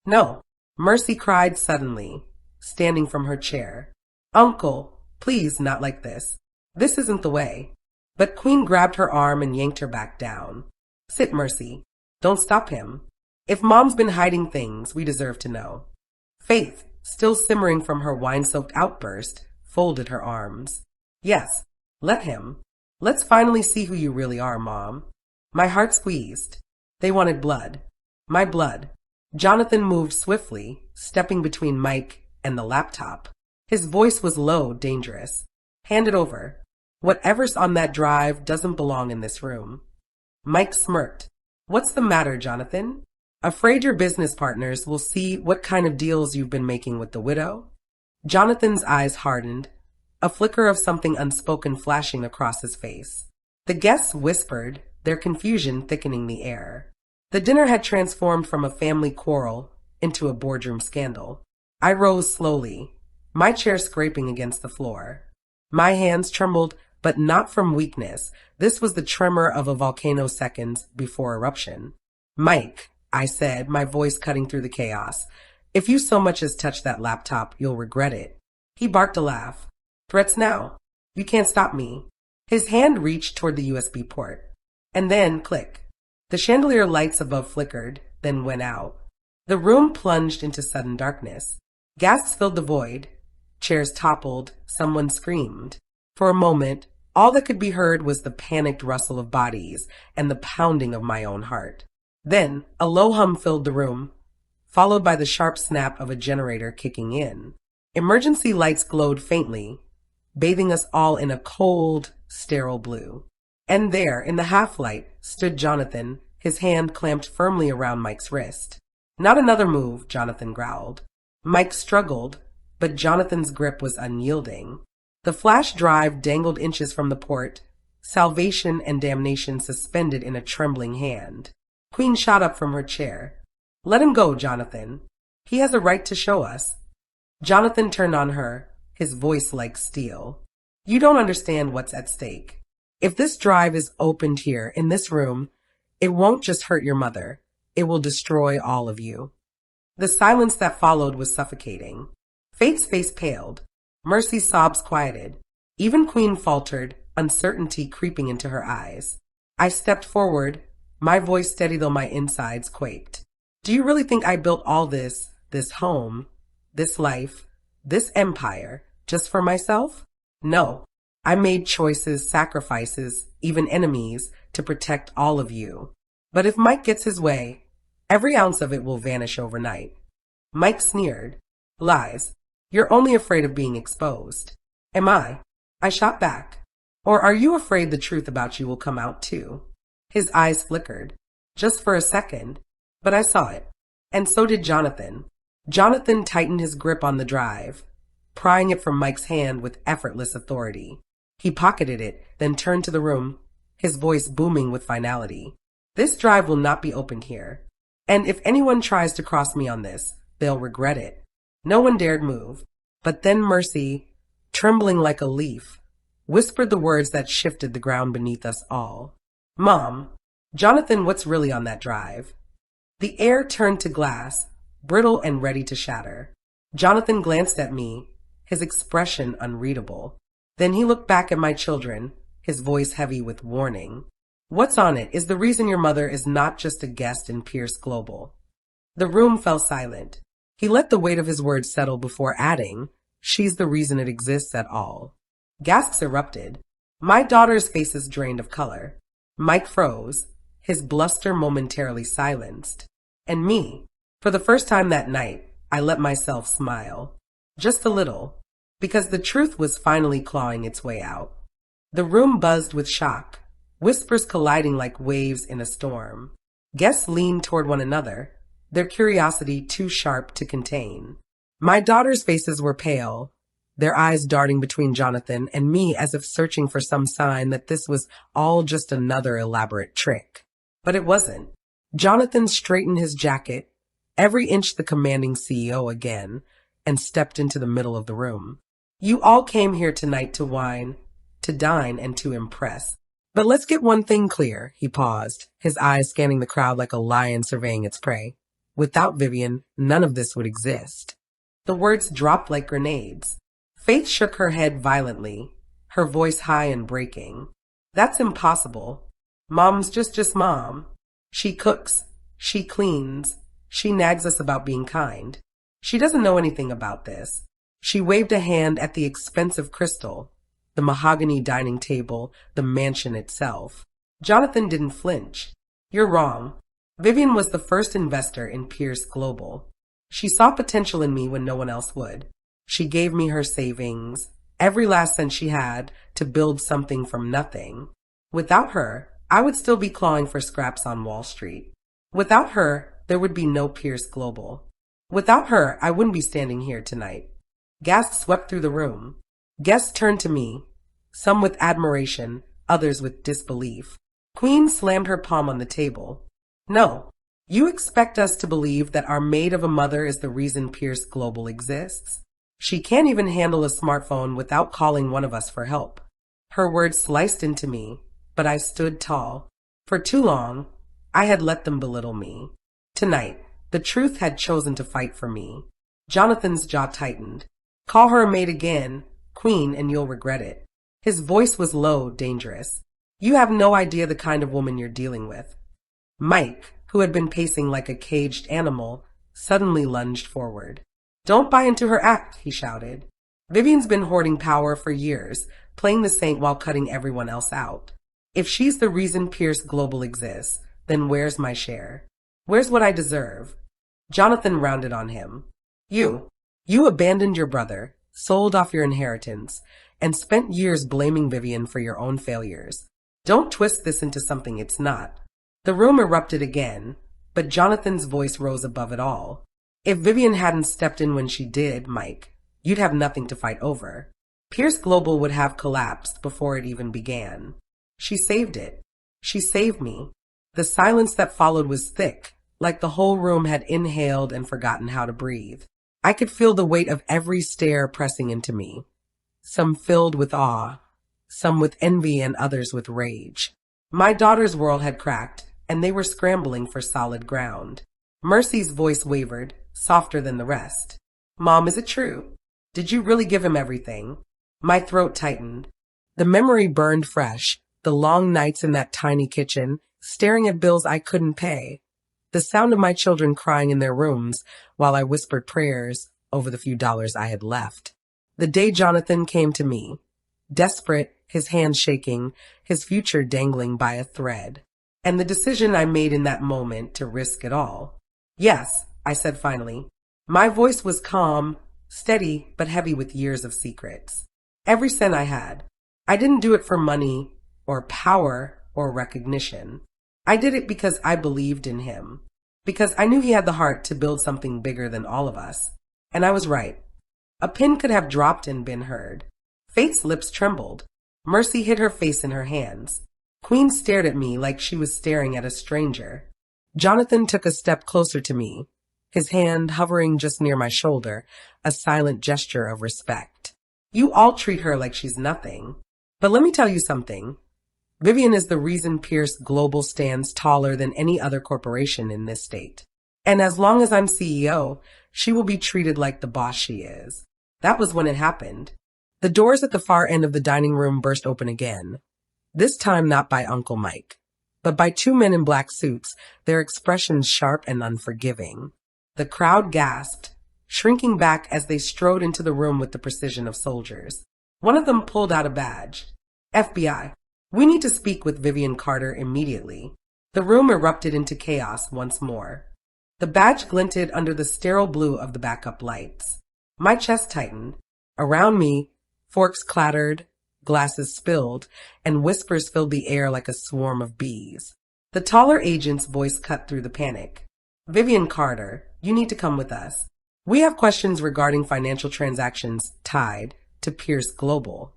No, Mercy cried suddenly, standing from her chair. Uncle, please, not like this. This isn't the way. But Queen grabbed her arm and yanked her back down. Sit, Mercy. Don't stop him. If Mom's been hiding things, we deserve to know. Faith, still simmering from her wine-soaked outburst, folded her arms. Yes, let him. Let's finally see who you really are, Mom. My heart squeezed. They wanted blood. My blood. Jonathan moved swiftly, stepping between Mike and the laptop. His voice was low, dangerous. Hand it over. Whatever's on that drive doesn't belong in this room. Mike smirked. What's the matter, Jonathan? Afraid your business partners will see what kind of deals you've been making with the widow? Jonathan's eyes hardened, a flicker of something unspoken flashing across his face. The guests whispered, their confusion thickening the air. The dinner had transformed from a family quarrel into a boardroom scandal. I rose slowly, my chair scraping against the floor. My hands trembled, but not from weakness. This was the tremor of a volcano seconds before eruption. Mike, I said, my voice cutting through the chaos, if you so much as touch that laptop, you'll regret it. He barked a laugh. Threats now. You can't stop me. His hand reached toward the USB port. And then, click. The chandelier lights above flickered, then went out. The room plunged into sudden darkness. Gasps filled the void. Chairs toppled. Someone screamed. For a moment, all that could be heard was the panicked rustle of bodies and the pounding of my own heart. Then, a low hum filled the room, followed by the sharp snap of a generator kicking in. Emergency lights glowed faintly, bathing us all in a cold, sterile blue. And there, in the half-light, stood Jonathan, his hand clamped firmly around Mike's wrist. Not another move, Jonathan growled. Mike struggled, but Jonathan's grip was unyielding. The flash drive dangled inches from the port, salvation and damnation suspended in a trembling hand. Queen shot up from her chair. Let him go, Jonathan. He has a right to show us. Jonathan turned on her, his voice like steel. You don't understand what's at stake. If this drive is opened here, in this room, it won't just hurt your mother. It will destroy all of you. The silence that followed was suffocating. Faith's face paled. Mercy's sobs quieted. Even Queen faltered, uncertainty creeping into her eyes. I stepped forward, my voice steady though my insides quaked. Do you really think I built all this home, this life, this empire, just for myself? No. I made choices, sacrifices, even enemies, to protect all of you. But if Mike gets his way, every ounce of it will vanish overnight. Mike sneered. Lies. You're only afraid of being exposed. Am I? I shot back. Or are you afraid the truth about you will come out too? His eyes flickered. Just for a second. But I saw it. And so did Jonathan. Jonathan tightened his grip on the drive, prying it from Mike's hand with effortless authority. He pocketed it, then turned to the room, his voice booming with finality. This drive will not be opened here. And if anyone tries to cross me on this, they'll regret it. No one dared move. But then Mercy, trembling like a leaf, whispered the words that shifted the ground beneath us all. Mom, Jonathan, what's really on that drive? The air turned to glass, brittle and ready to shatter. Jonathan glanced at me, his expression unreadable. Then he looked back at my children, his voice heavy with warning. What's on it is the reason your mother is not just a guest in Pierce Global. The room fell silent. He let the weight of his words settle before adding, she's the reason it exists at all. Gasps erupted. My daughter's faces drained of color. Mike froze, his bluster momentarily silenced. And me, for the first time that night, I let myself smile. Just a little, because the truth was finally clawing its way out. The room buzzed with shock, whispers colliding like waves in a storm. Guests leaned toward one another, their curiosity too sharp to contain. My daughter's faces were pale, their eyes darting between Jonathan and me as if searching for some sign that this was all just another elaborate trick. But it wasn't. Jonathan straightened his jacket, every inch the commanding CEO again, and stepped into the middle of the room. You all came here tonight to wine, to dine, and to impress. But let's get one thing clear, he paused, his eyes scanning the crowd like a lion surveying its prey. Without Vivian, none of this would exist. The words dropped like grenades. Faith shook her head violently, her voice high and breaking. That's impossible. Mom's just Mom. She cooks, she cleans, she nags us about being kind. She doesn't know anything about this. She waved a hand at the expensive crystal, the mahogany dining table, the mansion itself. Jonathan didn't flinch. You're wrong. Vivian was the first investor in Pierce Global. She saw potential in me when no one else would. She gave me her savings, every last cent she had, to build something from nothing. Without her, I would still be clawing for scraps on Wall Street. Without her, there would be no Pierce Global. Without her, I wouldn't be standing here tonight. Gasps swept through the room. Guests turned to me, some with admiration, others with disbelief. Queen slammed her palm on the table. No, you expect us to believe that our maid of a mother is the reason Pierce Global exists? She can't even handle a smartphone without calling one of us for help. Her words sliced into me, but I stood tall. For too long, I had let them belittle me. Tonight, the truth had chosen to fight for me. Jonathan's jaw tightened. Call her a maid again, Queen, and you'll regret it. His voice was low, dangerous. You have no idea the kind of woman you're dealing with. Mike, who had been pacing like a caged animal, suddenly lunged forward. Don't buy into her act, he shouted. Vivian's been hoarding power for years, playing the saint while cutting everyone else out. If she's the reason Pierce Global exists, then where's my share? Where's what I deserve? Jonathan rounded on him. You abandoned your brother, sold off your inheritance, and spent years blaming Vivian for your own failures. Don't twist this into something it's not. The room erupted again, but Jonathan's voice rose above it all. If Vivian hadn't stepped in when she did, Mike, you'd have nothing to fight over. Pierce Global would have collapsed before it even began. She saved it. She saved me. The silence that followed was thick, like the whole room had inhaled and forgotten how to breathe. I could feel the weight of every stare pressing into me, some filled with awe, some with envy and others with rage. My daughter's world had cracked, and they were scrambling for solid ground. Mercy's voice wavered, softer than the rest. Mom, is it true? Did you really give him everything? My throat tightened. The memory burned fresh, the long nights in that tiny kitchen, staring at bills I couldn't pay. The sound of my children crying in their rooms while I whispered prayers over the few dollars I had left. The day Jonathan came to me, desperate, his hands shaking, his future dangling by a thread. And the decision I made in that moment to risk it all. Yes, I said finally. My voice was calm, steady, but heavy with years of secrets. Every cent I had. I didn't do it for money or power or recognition. I did it because I believed in him. Because I knew he had the heart to build something bigger than all of us. And I was right. A pin could have dropped and been heard. Faith's lips trembled. Mercy hid her face in her hands. Queen stared at me like she was staring at a stranger. Jonathan took a step closer to me, his hand hovering just near my shoulder, a silent gesture of respect. You all treat her like she's nothing. But let me tell you something. Vivian is the reason Pierce Global stands taller than any other corporation in this state. And as long as I'm CEO, she will be treated like the boss she is. That was when it happened. The doors at the far end of the dining room burst open again. This time not by Uncle Mike, but by two men in black suits, their expressions sharp and unforgiving. The crowd gasped, shrinking back as they strode into the room with the precision of soldiers. One of them pulled out a badge. FBI, we need to speak with Vivian Carter immediately. The room erupted into chaos once more. The badge glinted under the sterile blue of the backup lights. My chest tightened. Around me, forks clattered, glasses spilled, and whispers filled the air like a swarm of bees. The taller agent's voice cut through the panic. Vivian Carter, you need to come with us. We have questions regarding financial transactions tied to Pierce Global.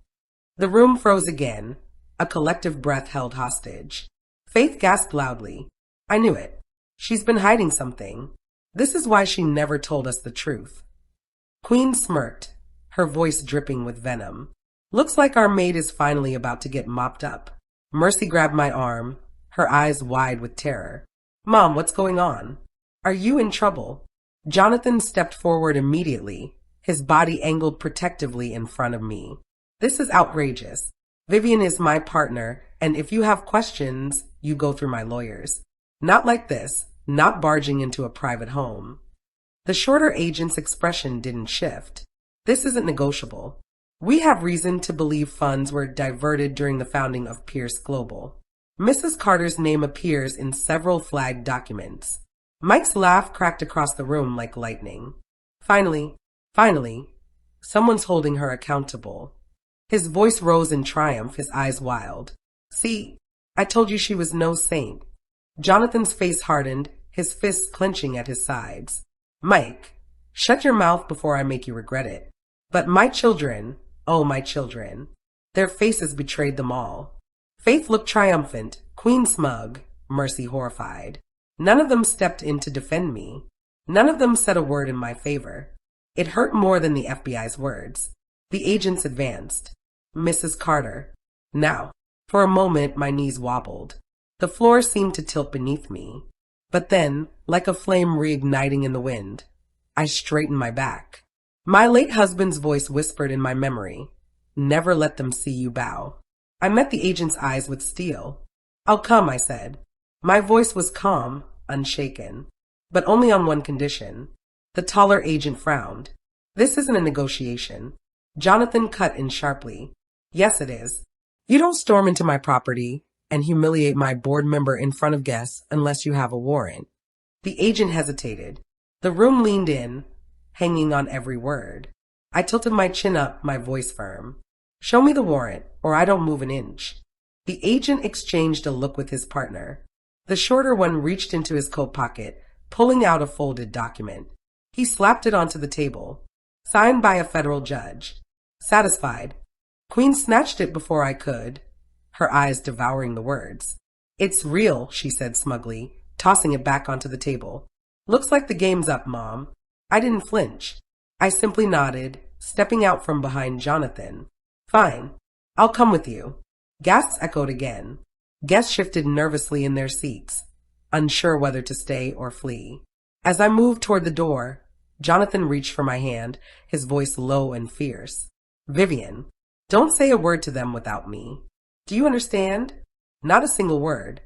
The room froze again, a collective breath held hostage. Faith gasped loudly. I knew it. She's been hiding something. This is why she never told us the truth. Queen smirked, her voice dripping with venom. Looks like our maid is finally about to get mopped up. Mercy grabbed my arm, her eyes wide with terror. Mom, what's going on? Are you in trouble? Jonathan stepped forward immediately, his body angled protectively in front of me. This is outrageous. Vivian is my partner, and if you have questions, you go through my lawyers. Not like this, not barging into a private home. The shorter agent's expression didn't shift. This isn't negotiable. We have reason to believe funds were diverted during the founding of Pierce Global. Mrs. Carter's name appears in several flagged documents. Mike's laugh cracked across the room like lightning. Finally, someone's holding her accountable. His voice rose in triumph, his eyes wild. See, I told you she was no saint. Jonathan's face hardened, his fists clenching at his sides. Mike, shut your mouth before I make you regret it. But my children, oh my children, their faces betrayed them all. Faith looked triumphant, Queen smug, Mercy horrified. None of them stepped in to defend me. None of them said a word in my favor. It hurt more than the FBI's words. The agents advanced. Mrs. Carter. Now, for a moment, my knees wobbled. The floor seemed to tilt beneath me. But then, like a flame reigniting in the wind, I straightened my back. My late husband's voice whispered in my memory, never let them see you bow. I met the agent's eyes with steel. I'll come, I said. My voice was calm, unshaken, but only on one condition. The taller agent frowned. This isn't a negotiation. Jonathan cut in sharply. Yes, it is. You don't storm into my property and humiliate my board member in front of guests unless you have a warrant. The agent hesitated. The room leaned in, hanging on every word. I tilted my chin up, my voice firm. Show me the warrant, or I don't move an inch. The agent exchanged a look with his partner. The shorter one reached into his coat pocket, pulling out a folded document. He slapped it onto the table. Signed by a federal judge. Satisfied, Queen snatched it before I could, her eyes devouring the words. It's real, she said smugly, tossing it back onto the table. Looks like the game's up, Mom. I didn't flinch. I simply nodded, stepping out from behind Jonathan. Fine. I'll come with you. Gasps echoed again. Guests shifted nervously in their seats, unsure whether to stay or flee. As I moved toward the door, Jonathan reached for my hand, his voice low and fierce. Vivian, don't say a word to them without me. Do you understand? Not a single word.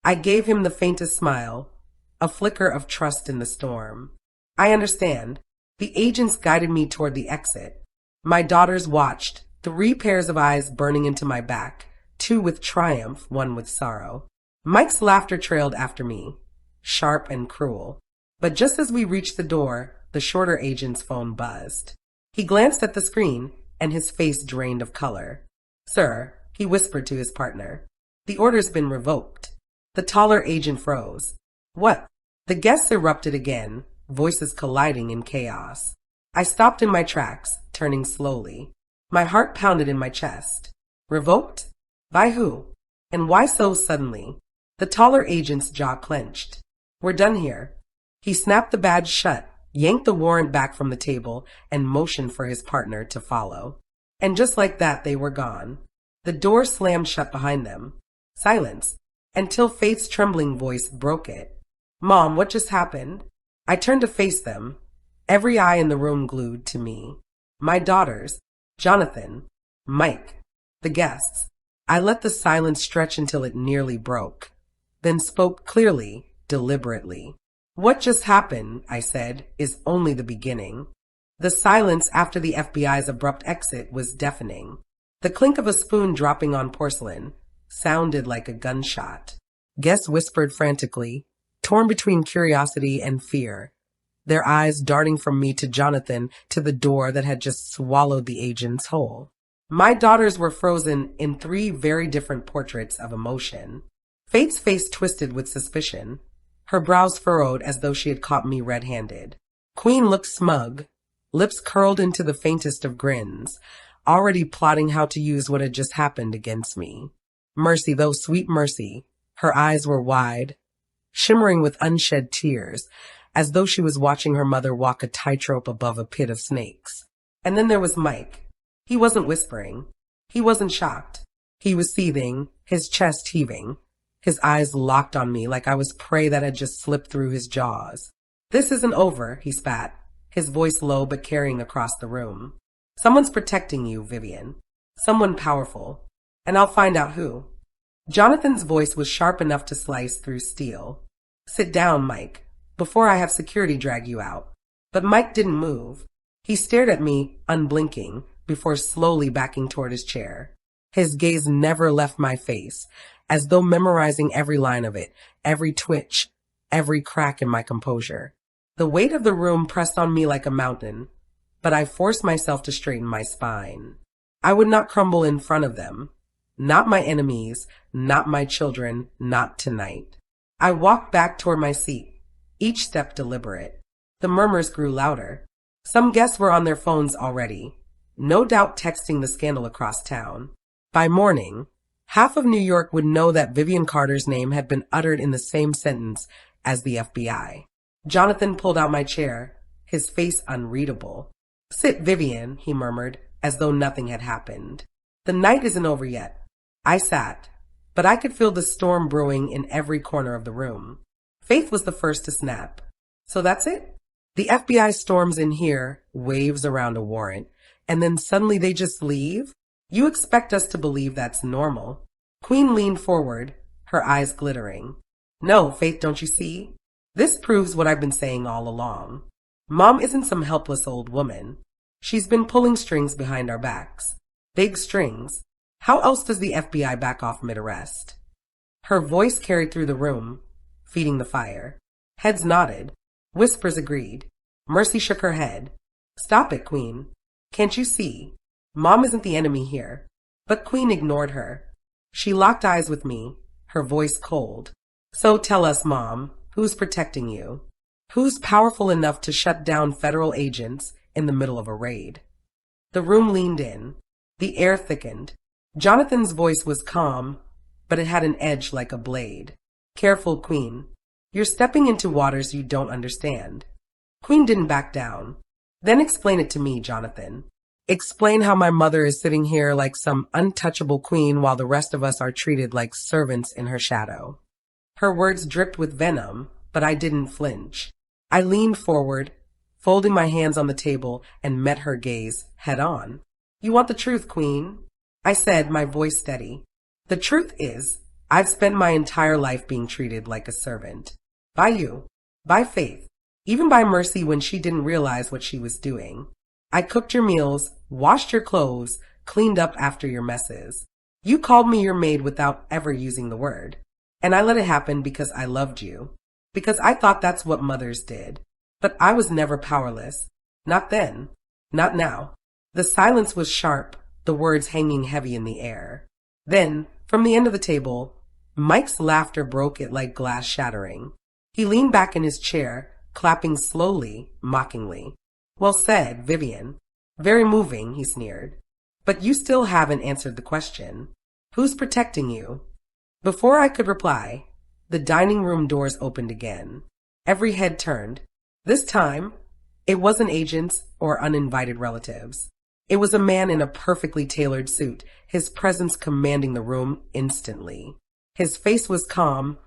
I gave him the faintest smile, a flicker of trust in the storm. I understand. The agents guided me toward the exit. My daughters watched, 3 pairs of eyes burning into my back, 2 with triumph, 1 with sorrow. Mike's laughter trailed after me, sharp and cruel. But just as we reached the door, the shorter agent's phone buzzed. He glanced at the screen, and his face drained of color. Sir, he whispered to his partner, the order's been revoked. The taller agent froze. What? The guests erupted again, voices colliding in chaos. I stopped in my tracks, turning slowly. My heart pounded in my chest. Revoked? By who? And why so suddenly? The taller agent's jaw clenched. We're done here. He snapped the badge shut, yanked the warrant back from the table, and motioned for his partner to follow. And just like that, they were gone. The door slammed shut behind them. Silence, until Faith's trembling voice broke it. Mom, what just happened? I turned to face them, every eye in the room glued to me. My daughters, Jonathan, Mike, the guests. I let the silence stretch until it nearly broke, then spoke clearly, deliberately. What just happened, I said, is only the beginning. The silence after the FBI's abrupt exit was deafening. The clink of a spoon dropping on porcelain sounded like a gunshot. Guests whispered frantically, torn between curiosity and fear, their eyes darting from me to Jonathan to the door that had just swallowed the agents whole. My daughters were frozen in 3 very different portraits of emotion. Faith's face twisted with suspicion, her brows furrowed as though she had caught me red-handed. Queen looked smug, lips curled into the faintest of grins, already plotting how to use what had just happened against me. Mercy, though sweet Mercy, her eyes were wide, shimmering with unshed tears, as though she was watching her mother walk a tightrope above a pit of snakes. And then there was Mike. He wasn't whispering. He wasn't shocked. He was seething, his chest heaving, his eyes locked on me like I was prey that had just slipped through his jaws. This isn't over, he spat, his voice low but carrying across the room. Someone's protecting you, Vivian. Someone powerful. And I'll find out who. Jonathan's voice was sharp enough to slice through steel. Sit down, Mike, before I have security drag you out. But Mike didn't move. He stared at me, unblinking, before slowly backing toward his chair. His gaze never left my face, as though memorizing every line of it, every twitch, every crack in my composure. The weight of the room pressed on me like a mountain, but I forced myself to straighten my spine. I would not crumble in front of them. Not my enemies, not my children, not tonight. I walked back toward my seat, each step deliberate. The murmurs grew louder. Some guests were on their phones already, no doubt texting the scandal across town. By morning, half of New York would know that Vivian Carter's name had been uttered in the same sentence as the FBI. Jonathan pulled out my chair, his face unreadable. Sit, Vivian, he murmured, as though nothing had happened. The night isn't over yet. I sat, but I could feel the storm brewing in every corner of the room. Faith was the first to snap. So that's it? The FBI storms in here, waves around a warrant, and then suddenly they just leave? You expect us to believe that's normal. Queen leaned forward, her eyes glittering. No, Faith, don't you see? This proves what I've been saying all along. Mom isn't some helpless old woman. She's been pulling strings behind our backs. Big strings. How else does the FBI back off mid-arrest? Her voice carried through the room, feeding the fire. Heads nodded. Whispers agreed. Mercy shook her head. Stop it, Queen. Can't you see? Mom isn't the enemy here. But Queen ignored her. She locked eyes with me, her voice cold. So tell us, Mom, who's protecting you? Who's powerful enough to shut down federal agents in the middle of a raid? The room leaned in. The air thickened. Jonathan's voice was calm, but it had an edge like a blade. Careful, Queen. You're stepping into waters you don't understand. Queen didn't back down. Then explain it to me, Jonathan. Explain how my mother is sitting here like some untouchable queen while the rest of us are treated like servants in her shadow. Her words dripped with venom, but I didn't flinch. I leaned forward, folding my hands on the table, and met her gaze head on. You want the truth, Queen? I said, my voice steady. The truth is, I've spent my entire life being treated like a servant. By you, by Faith, even by Mercy when she didn't realize what she was doing. I cooked your meals, washed your clothes, cleaned up after your messes. You called me your maid without ever using the word. And I let it happen because I loved you. Because I thought that's what mothers did. But I was never powerless. Not then. Not now. The silence was sharp, the words hanging heavy in the air. Then, from the end of the table, Mike's laughter broke it like glass shattering. He leaned back in his chair, clapping slowly, mockingly. Well said, Vivian. Very moving, he sneered. But you still haven't answered the question. Who's protecting you? Before I could reply, the dining room doors opened again. Every head turned. This time, it wasn't agents or uninvited relatives. It was a man in a perfectly tailored suit, his presence commanding the room instantly. His face was calm,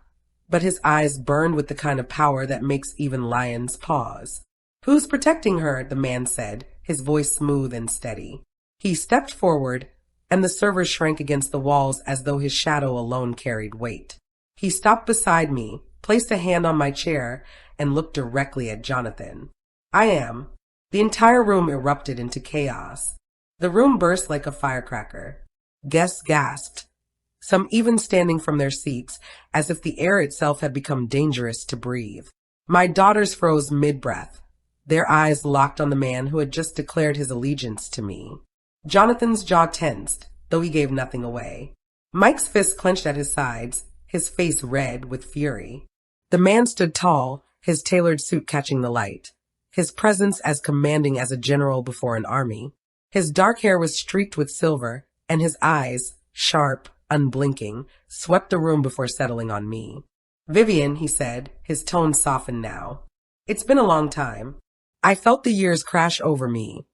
but his eyes burned with the kind of power that makes even lions pause. Who's protecting her? The man said, his voice smooth and steady. He stepped forward, and the server shrank against the walls as though his shadow alone carried weight. He stopped beside me, placed a hand on my chair, and looked directly at Jonathan. I am. The entire room erupted into chaos. The room burst like a firecracker. Guests gasped, some even standing from their seats, as if the air itself had become dangerous to breathe. My daughters froze mid-breath, their eyes locked on the man who had just declared his allegiance to me. Jonathan's jaw tensed, though he gave nothing away. Mike's fists clenched at his sides, his face red with fury. The man stood tall, his tailored suit catching the light, his presence as commanding as a general before an army. His dark hair was streaked with silver, and his eyes, sharp, unblinking, swept the room before settling on me. Vivian, he said, his tone softened now. It's been a long time. I felt the years crash over me,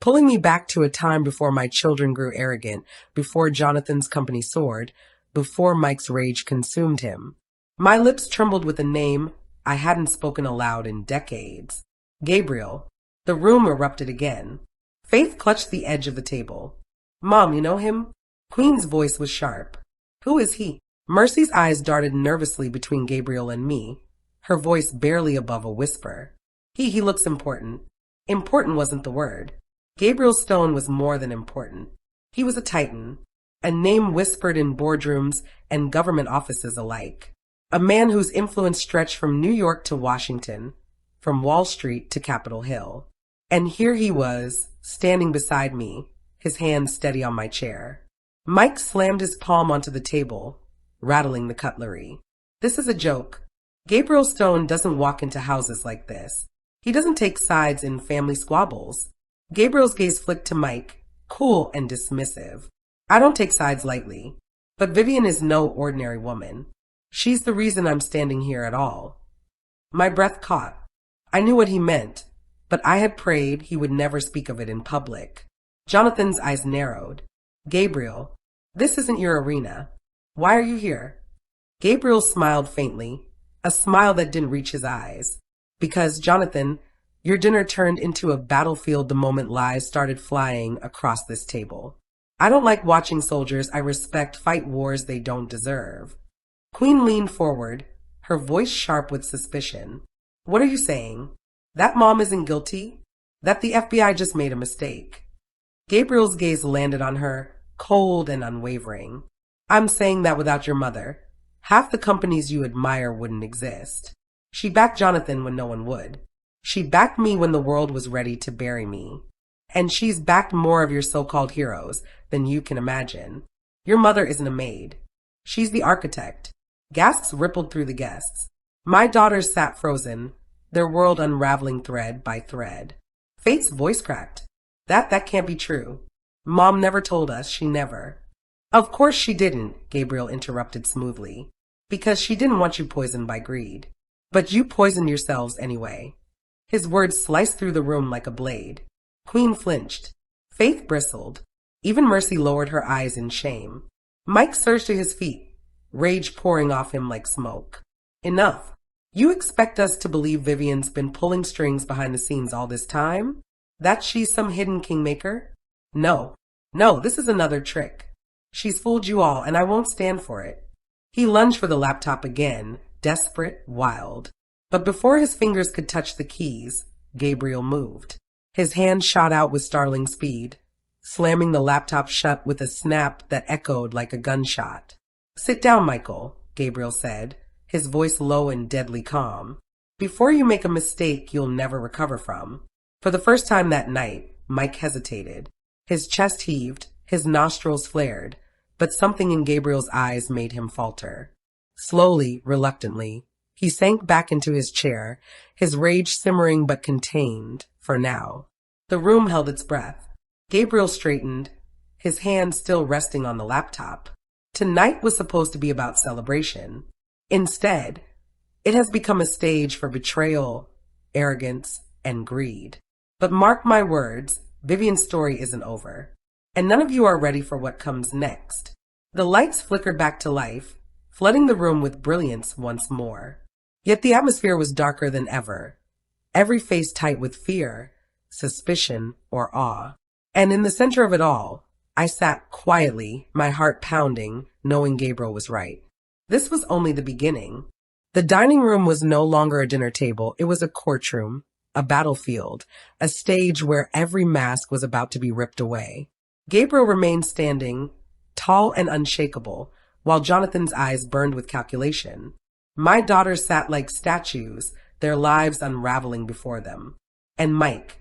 pulling me back to a time before my children grew arrogant, before Jonathan's company soared, before Mike's rage consumed him. My lips trembled with a name I hadn't spoken aloud in decades. Gabriel. The room erupted again. Faith clutched the edge of the table. Mom, you know him? Queen's voice was sharp. Who is he? Mercy's eyes darted nervously between Gabriel and me, her voice barely above a whisper. He looks important. Important wasn't the word. Gabriel Stone was more than important. He was a titan, a name whispered in boardrooms and government offices alike. A man whose influence stretched from New York to Washington, from Wall Street to Capitol Hill. And here he was, standing beside me, his hand steady on my chair. Mike slammed his palm onto the table, rattling the cutlery. This is a joke. Gabriel Stone doesn't walk into houses like this. He doesn't take sides in family squabbles. Gabriel's gaze flicked to Mike, cool and dismissive. I don't take sides lightly, but Vivian is no ordinary woman. She's the reason I'm standing here at all. My breath caught. I knew what he meant, but I had prayed he would never speak of it in public. Jonathan's eyes narrowed. Gabriel, this isn't your arena. Why are you here? Gabriel smiled faintly, a smile that didn't reach his eyes. Because, Jonathan, your dinner turned into a battlefield the moment lies started flying across this table. I don't like watching soldiers I respect fight wars they don't deserve. Queen leaned forward, her voice sharp with suspicion. What are you saying? That mom isn't guilty? That the FBI just made a mistake? Gabriel's gaze landed on her, cold and unwavering. I'm saying that without your mother, half the companies you admire wouldn't exist. She backed Jonathan when no one would. She backed me when the world was ready to bury me. And she's backed more of your so-called heroes than you can imagine. Your mother isn't a maid. She's the architect. Gasps rippled through the guests. My daughters sat frozen, their world unraveling thread by thread. Faith's voice cracked. That can't be true. Mom never told us, she never. Of course she didn't, Gabriel interrupted smoothly. Because she didn't want you poisoned by greed. But you poisoned yourselves anyway. His words sliced through the room like a blade. Queen flinched. Faith bristled. Even Mercy lowered her eyes in shame. Mike surged to his feet, rage pouring off him like smoke. Enough. You expect us to believe Vivian's been pulling strings behind the scenes all this time? That she's some hidden kingmaker? No. No, this is another trick. She's fooled you all, and I won't stand for it. He lunged for the laptop again, desperate, wild. But before his fingers could touch the keys, Gabriel moved. His hand shot out with startling speed, slamming the laptop shut with a snap that echoed like a gunshot. Sit down, Michael, Gabriel said, his voice low and deadly calm. Before you make a mistake you'll never recover from. For the first time that night, Mike hesitated. His chest heaved, his nostrils flared, but something in Gabriel's eyes made him falter. Slowly, reluctantly, he sank back into his chair, his rage simmering but contained, for now. The room held its breath. Gabriel straightened, his hand still resting on the laptop. Tonight was supposed to be about celebration. Instead, it has become a stage for betrayal, arrogance, and greed. But mark my words, Vivian's story isn't over. And none of you are ready for what comes next. The lights flickered back to life, flooding the room with brilliance once more. Yet the atmosphere was darker than ever, every face tight with fear, suspicion, or awe. And in the center of it all, I sat quietly, my heart pounding, knowing Gabriel was right. This was only the beginning. The dining room was no longer a dinner table, it was a courtroom, a battlefield, a stage where every mask was about to be ripped away. Gabriel remained standing, tall and unshakable, while Jonathan's eyes burned with calculation. My daughters sat like statues, their lives unraveling before them. And Mike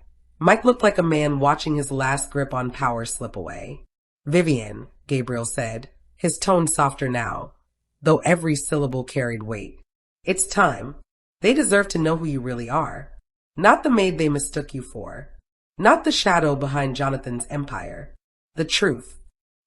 looked like a man watching his last grip on power slip away. Vivian, Gabriel said, his tone softer now, though every syllable carried weight. It's time. They deserve to know who you really are. Not the maid they mistook you for. Not the shadow behind Jonathan's empire. The truth.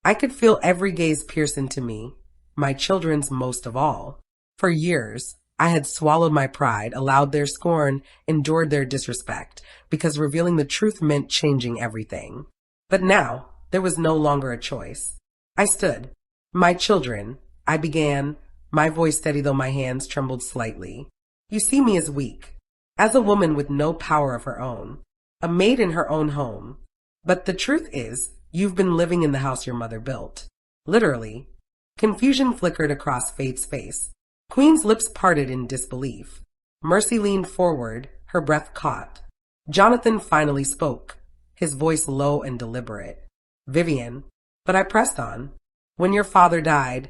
I could feel every gaze pierce into me, my children's most of all. For years, I had swallowed my pride, allowed their scorn, endured their disrespect, because revealing the truth meant changing everything. But now, there was no longer a choice. I stood. My children, I began, my voice steady though my hands trembled slightly. You see me as weak, as a woman with no power of her own, a maid in her own home. But the truth is, you've been living in the house your mother built. Literally. Confusion flickered across Faith's face. Queen's lips parted in disbelief. Mercy leaned forward, her breath caught. Jonathan finally spoke, his voice low and deliberate. Vivian, but I pressed on. When your father died,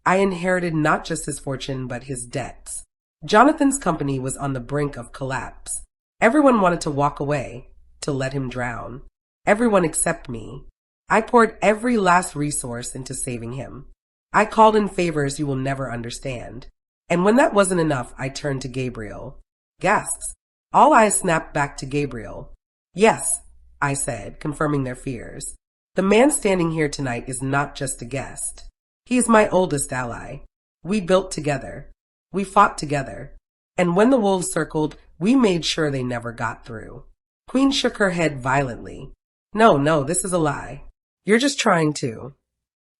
I inherited not just his fortune, but his debts. Jonathan's company was on the brink of collapse. Everyone wanted to walk away, to let him drown. Everyone except me. I poured every last resource into saving him. I called in favors you will never understand. And when that wasn't enough, I turned to Gabriel. Gasps. All eyes snapped back to Gabriel. Yes, I said, confirming their fears. The man standing here tonight is not just a guest. He is my oldest ally. We built together. We fought together. And when the wolves circled, we made sure they never got through. Queen shook her head violently. No, this is a lie. You're just trying to.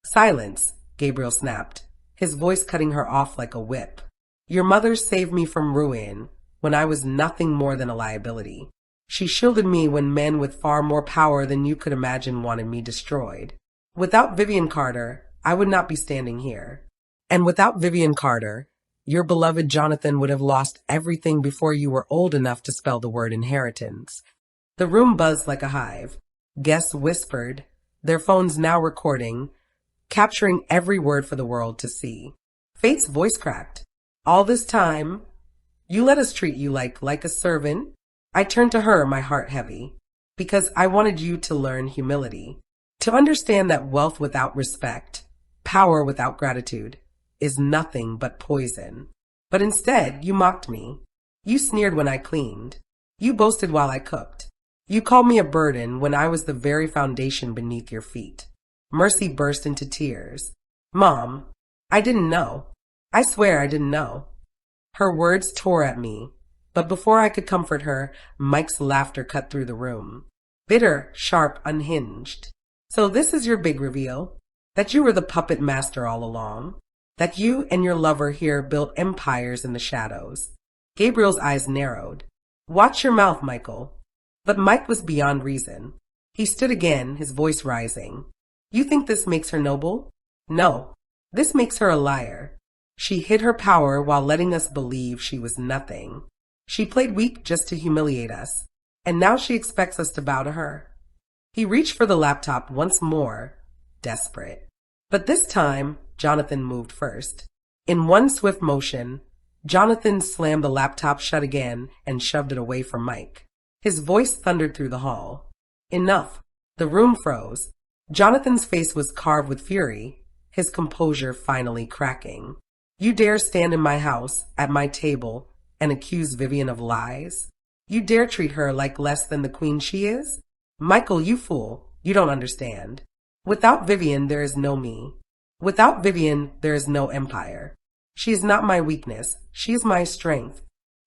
Silence, Gabriel snapped, his voice cutting her off like a whip. Your mother saved me from ruin when I was nothing more than a liability. She shielded me when men with far more power than you could imagine wanted me destroyed. Without Vivian Carter, I would not be standing here. And without Vivian Carter, your beloved Jonathan would have lost everything before you were old enough to spell the word inheritance. The room buzzed like a hive. Guests whispered, their phones now recording, capturing every word for the world to see. Faith's voice cracked. All this time, you let us treat you like a servant? I turned to her, my heart heavy, because I wanted you to learn humility, to understand that wealth without respect, power without gratitude, is nothing but poison. But instead, you mocked me. You sneered when I cleaned. You boasted while I cooked. You called me a burden when I was the very foundation beneath your feet. Mercy burst into tears. Mom, I didn't know. I swear I didn't know. Her words tore at me, but before I could comfort her, Mike's laughter cut through the room. bitter, sharp, unhinged. So this is your big reveal? That you were the puppet master all along? That you and your lover here built empires in the shadows? Gabriel's eyes narrowed. Watch your mouth, Michael. But Mike was beyond reason. He stood again, his voice rising. You think this makes her noble? No. This makes her a liar. She hid her power while letting us believe she was nothing. She played weak just to humiliate us. And now she expects us to bow to her. He reached for the laptop once more, desperate. But this time, Jonathan moved first. In one swift motion, Jonathan slammed the laptop shut again and shoved it away from Mike. His voice thundered through the hall. Enough. The room froze. Jonathan's face was carved with fury, his composure finally cracking. You dare stand in my house, at my table, and accuse Vivian of lies? You dare treat her like less than the queen she is? Michael, you fool, you don't understand. Without Vivian, there is no me. Without Vivian, there is no empire. She is not my weakness. She is my strength.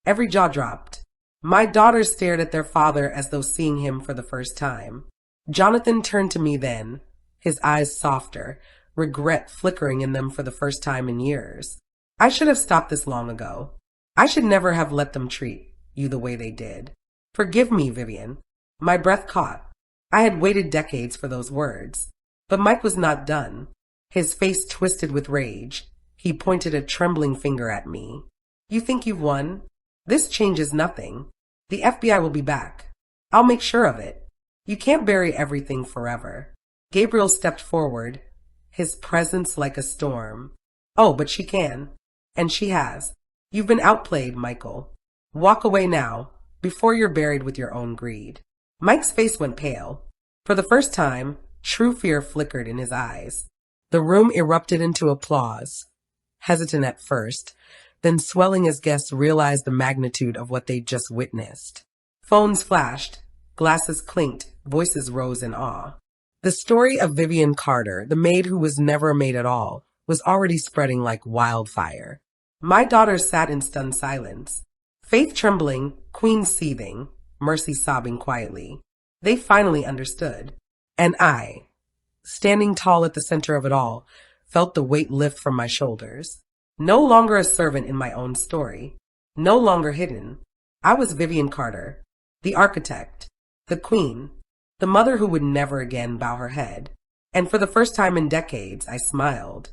Every jaw dropped. My daughters stared at their father as though seeing him for the first time. Jonathan turned to me then, his eyes softer, regret flickering in them for the first time in years. I should have stopped this long ago. I should never have let them treat you the way they did. Forgive me, Vivian. My breath caught. I had waited decades for those words. But Mike was not done. His face twisted with rage. He pointed a trembling finger at me. You think you've won? This changes nothing. The FBI will be back. I'll make sure of it. You can't bury everything forever. Gabriel stepped forward, his presence like a storm. Oh, but she can. And she has. You've been outplayed, Michael. Walk away now, before you're buried with your own greed. Mike's face went pale. For the first time, true fear flickered in his eyes. The room erupted into applause, hesitant at first, then swelling as guests realized the magnitude of what they'd just witnessed. Phones flashed, glasses clinked, voices rose in awe. The story of Vivian Carter, the maid who was never a maid at all, was already spreading like wildfire. My daughters sat in stunned silence. Faith trembling, Queen seething, Mercy sobbing quietly. They finally understood. And I, standing tall at the center of it all, felt the weight lift from my shoulders. No longer a servant in my own story. No longer hidden. I was Vivian Carter, the architect, the queen, the mother who would never again bow her head. And for the first time in decades, I smiled.